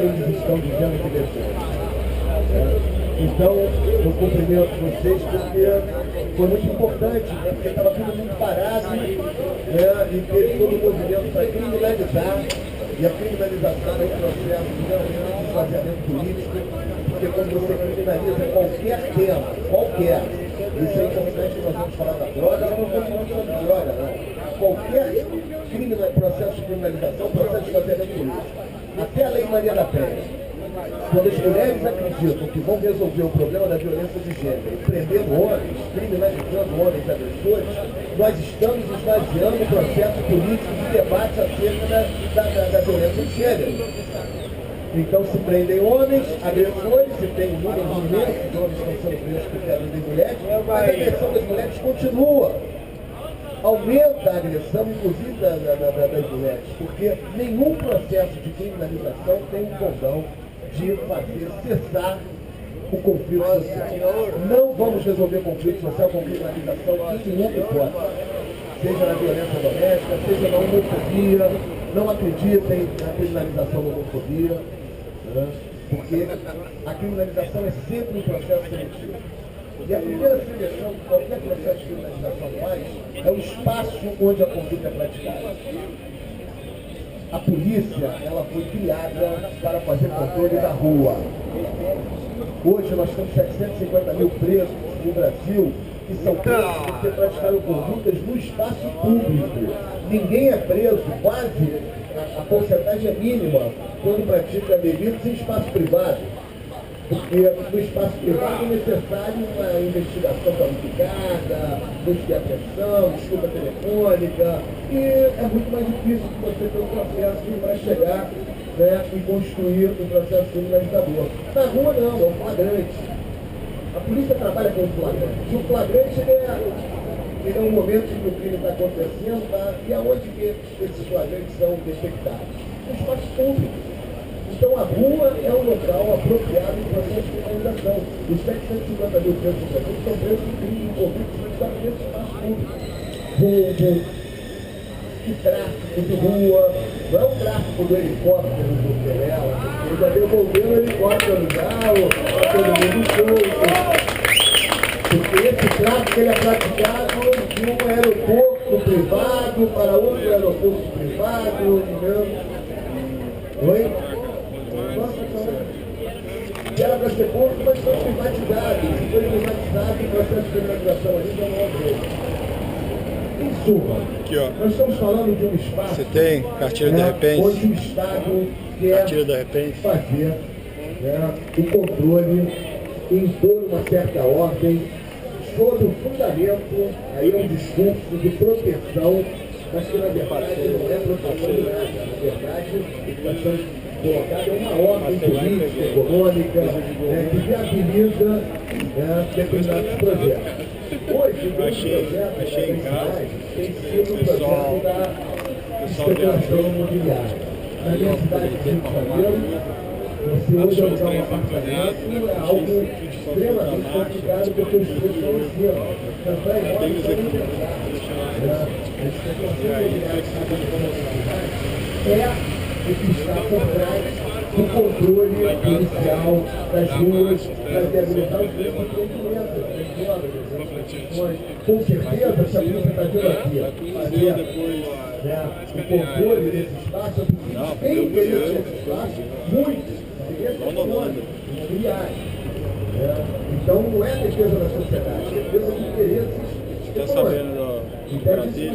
eles estão dizendo que defendem? Então, eu cumprimento vocês porque foi muito importante, porque estava todo mundo parado, e teve todo o movimento para criminalizar, e a criminalização é um processo de esvaziamento político, porque quando você criminaliza qualquer tema, isso é importante que nós vamos falar da droga, mas não vamos falar sobre droga, não. Qualquer processo de criminalização, processo de esvaziamento político, até a Lei Maria da Penha. Quando as mulheres acreditam que vão resolver o problema da violência de gênero, prendendo homens, criminalizando homens agressores, nós estamos esvaziando o processo político de debate acerca da violência de gênero. Então se prendem homens, agressores, se tem um número imenso de homens que estão sendo presos por queda de mulheres, mas a agressão das mulheres continua. Aumenta a agressão, inclusive das mulheres, porque nenhum processo de criminalização tem um condão de fazer cessar o conflito social. Não vamos resolver conflito social com criminalização em nenhuma hipótese. Seja na violência doméstica, seja na homofobia. Não acreditem na criminalização da homofobia, porque a criminalização é sempre um processo seletivo. E a primeira seleção que qualquer processo de criminalização faz é o espaço onde a conduta é praticada. A polícia, ela foi criada para fazer controle da rua. Hoje nós temos 750 mil presos no Brasil que são presos porque praticaram condutas no espaço público. Ninguém é preso, quase a porcentagem é mínima quando pratica delitos em espaço privado. Porque no espaço privado é necessário uma investigação qualificada, busca de apreensão, escuta telefônica, e é muito mais difícil que você ter um processo para chegar, e construir um processo criminalizador. Na rua não, é um flagrante. A polícia trabalha com o flagrante. O flagrante ele é um momento em que o crime está acontecendo, e aonde que esses flagrantes são detectados? No espaço público. Então a rua é um local apropriado em processo de criminalização. Os 750 mil presos do Brasil são presos de crime envolvidos nesse espaço público. Roubo, e tráfico de rua, não é o tráfico do helicóptero do Pelela, ele já devolveu o helicóptero já, todo mundo solto. Porque esse tráfico ele é praticado de um aeroporto privado para outro aeroporto privado, entendeu? Oi? Era para ser público, mas foi privatizado. Se foi privatizado, o processo de criminalização ali já não é dele. Em suma, aqui, ó. Nós estamos falando de um espaço. Você tem cartilha da repente? Onde o Estado quer fazer o controle, impor uma certa ordem, sob o fundamento, aí é um discurso de proteção, mas que na verdade não é proteção de nada. Na verdade, o que nós estamos colocado é uma ordem política, econômica, que viabiliza determinados projetos. Hoje, o projeto tem sido o projeto da especulação imobiliária. Na minha cidade de Rio de Janeiro, você hoje alugar um apartamento é algo extremamente complicado porque os preços estão em cima. Tanto é imóveis estão emprestados. A especulação imobiliária é o que está por trás do controle policial das ruas, para viabilizar os empreendimentos. Com certeza, se a polícia está vindo aqui fazer o controle desse espaço, tem interesse nesse espaço, muito, interesse econômico, imobiliário. Então, não é defesa da sociedade, é defesa de interesses. Está sabendo do Brasília?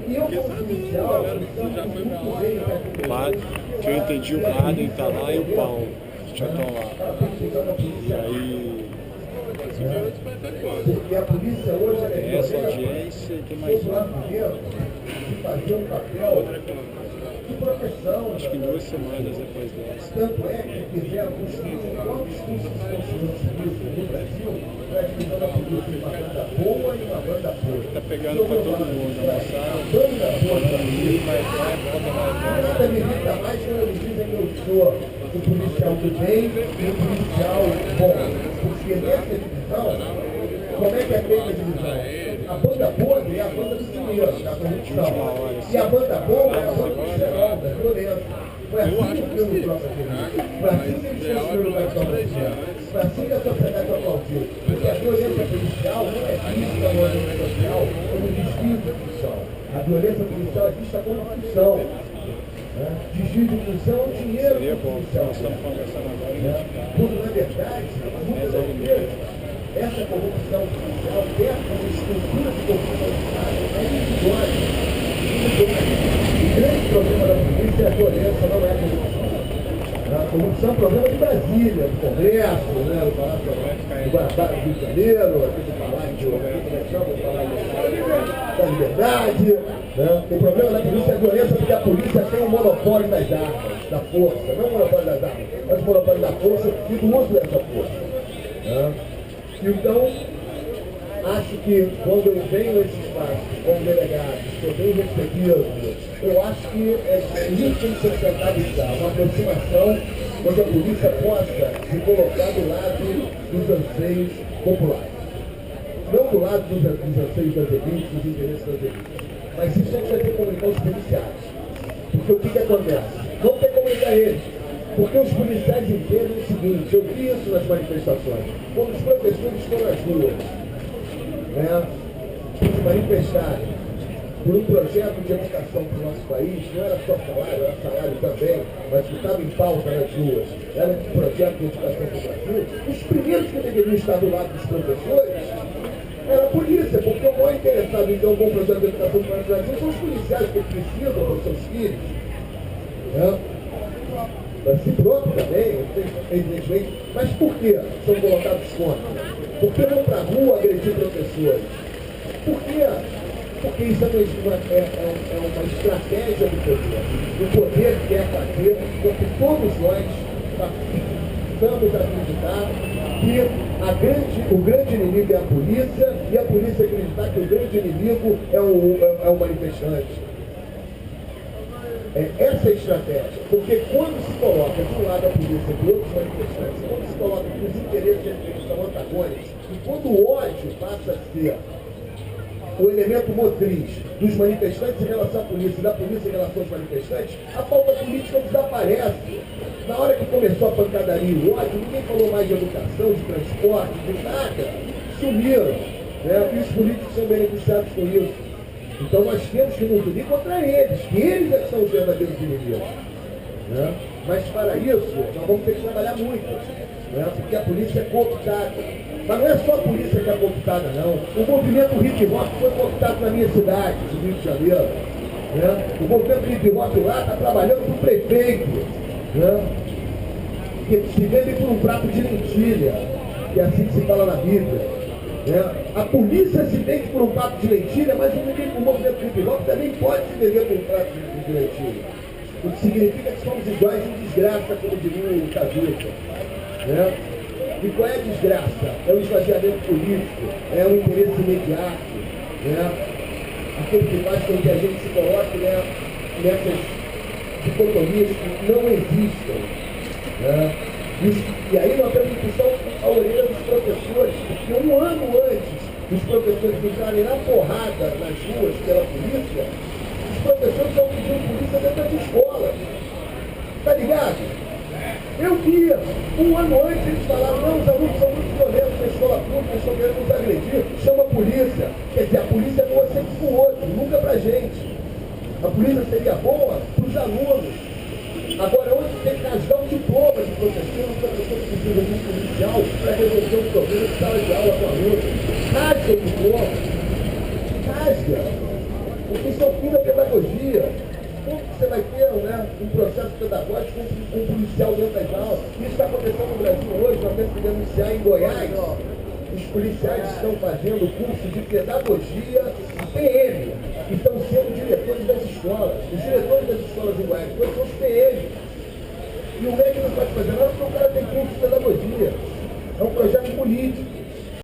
E eu, como policial, muito bem. Padre, que eu entendi, o padre está lá e o Paulo já estão lá. E aí. Porque a polícia hoje é essa audiência e tem mais uma. De fazer um papel de proteção. Acho que 2 semanas depois dessa. Tanto é que fizeram construir novos cursos de outros polícias no Brasil, é a divisão da polícia em uma banda boa e uma banda boa. Tá pegando pra todo mundo, a moçada. A banda boa da polícia. Vai, volta, vai. Nada me irrita mais quando eles dizem que eu sou o policial do bem e o policial bom. Porque nessa divisão, como é que é feita a divisão? A banda podre é a banda do dinheiro, da corrupção. E a banda boa é a banda do serol, da violência. Foi assim que o filme troca de vida. Foi assim que eles construíram o cartão policial. Foi assim que a sociedade aplaudiu. Porque a violência policial não é vista no âmbito social como desvio de função. A violência policial é vista como função. Desvio de função é o dinheiro Seria do bom, policial. nós estamos conversando agora. Quando, na verdade, muitas das vezes, essa corrupção policial dentro da estrutura de corrupção policial é individual. O grande problema da polícia é a violência, não é a corrupção. A corrupção é um problema de Brasília, do Congresso, né, do Palácio do Guarda do Rio de Janeiro, aqui do Palácio da Liberdade. Né? O problema da polícia é a violência porque a polícia tem um monopólio das armas, da força, não o monopólio das armas, mas o monopólio da força e do uso dessa força. Né? Então, acho que quando eu venho a esse espaço como delegado, estou bem recebido, eu acho que isso tem que ser centralizado, uma aproximação onde a polícia possa se colocar do lado dos anseios populares. Não do lado dos anseios das elites, dos interesses das elites. Mas isso tem que ser comunicar os policiais. Porque o que acontece? Não tem como comunicar eles. Porque os policiais entendem o seguinte, eu vi isso nas manifestações, quando os professores estão nas ruas, se manifestarem por um projeto de educação para o nosso país, não era só salário, era salário também, mas que estava em pauta nas ruas, era um projeto de educação para o Brasil, os primeiros que deveriam estar do lado dos professores era a polícia, porque o maior interessado em ter um bom projeto de educação para o Brasil são os policiais que precisam para os seus filhos. Para si próprio também, evidentemente. Mas por que são colocados contra? Por que não para a rua agredir professores? Por quê? Porque isso é uma estratégia do poder. O poder quer fazer com que todos nós possamos acreditar que o grande inimigo é a polícia e a polícia acreditar que o grande inimigo é o manifestante. Essa é a estratégia, porque quando se coloca de um lado a polícia e de outros manifestantes, quando se coloca que os interesses eles são antagônicos, e quando o ódio passa a ser o elemento motriz dos manifestantes em relação à polícia e da polícia em relação aos manifestantes, a pauta política desaparece. Na hora que começou a pancadaria e o ódio, ninguém falou mais de educação, de transporte, de nada. Sumiram. E os políticos são beneficiados com isso. Então nós temos que nos unir contra eles, que eles é que são os verdadeiros inimigos. Mas para isso, nós vamos ter que trabalhar muito, porque a polícia é cooptada. Mas não é só a polícia que é cooptada, não. O movimento hip hop foi cooptado na minha cidade, no Rio de Janeiro. O movimento hip hop lá está trabalhando para o prefeito, que se vende por um prato de lentilha, que é assim que se fala na Bíblia. A polícia se vende por um prato de lentilha, mas o movimento hip hop também pode se vender por um prato de lentilha. O que significa que somos iguais em desgraça, como diria o Cajuta. E qual é a desgraça? É o esvaziamento político, é o interesse imediato, aquele que faz com que a gente se coloque nessas dicotomias que não existem. E aí nós temos que puxar a orelha dos professores, porque um ano antes dos professores entrarem na porrada nas ruas pela polícia, os professores estão pedindo polícia dentro das escolas. Tá ligado? Eu vi, um ano antes eles falaram, não, os alunos são muito violentos na escola pública, estão querendo nos agredir, chama a polícia. Quer dizer, a polícia é boa sempre para o outro, nunca para a gente. A polícia seria boa para os alunos. Agora, onde tem que rasgar um diploma de professor, um professor que precisa de um policial para resolver um problema de sala de aula com o aluno. Rasga o diploma. Rasga. Porque isso é o fim da pedagogia. Como você vai ter um processo pedagógico com um policial dentro das aulas? Isso está acontecendo no Brasil hoje, nós temos que denunciar em Goiás. Os policiais estão fazendo curso de pedagogia PM, e estão sendo diretores das escolas. Os diretores das escolas em Goiás hoje são os PM. E o médico não pode fazer nada porque o cara tem curso de pedagogia. é um projeto político.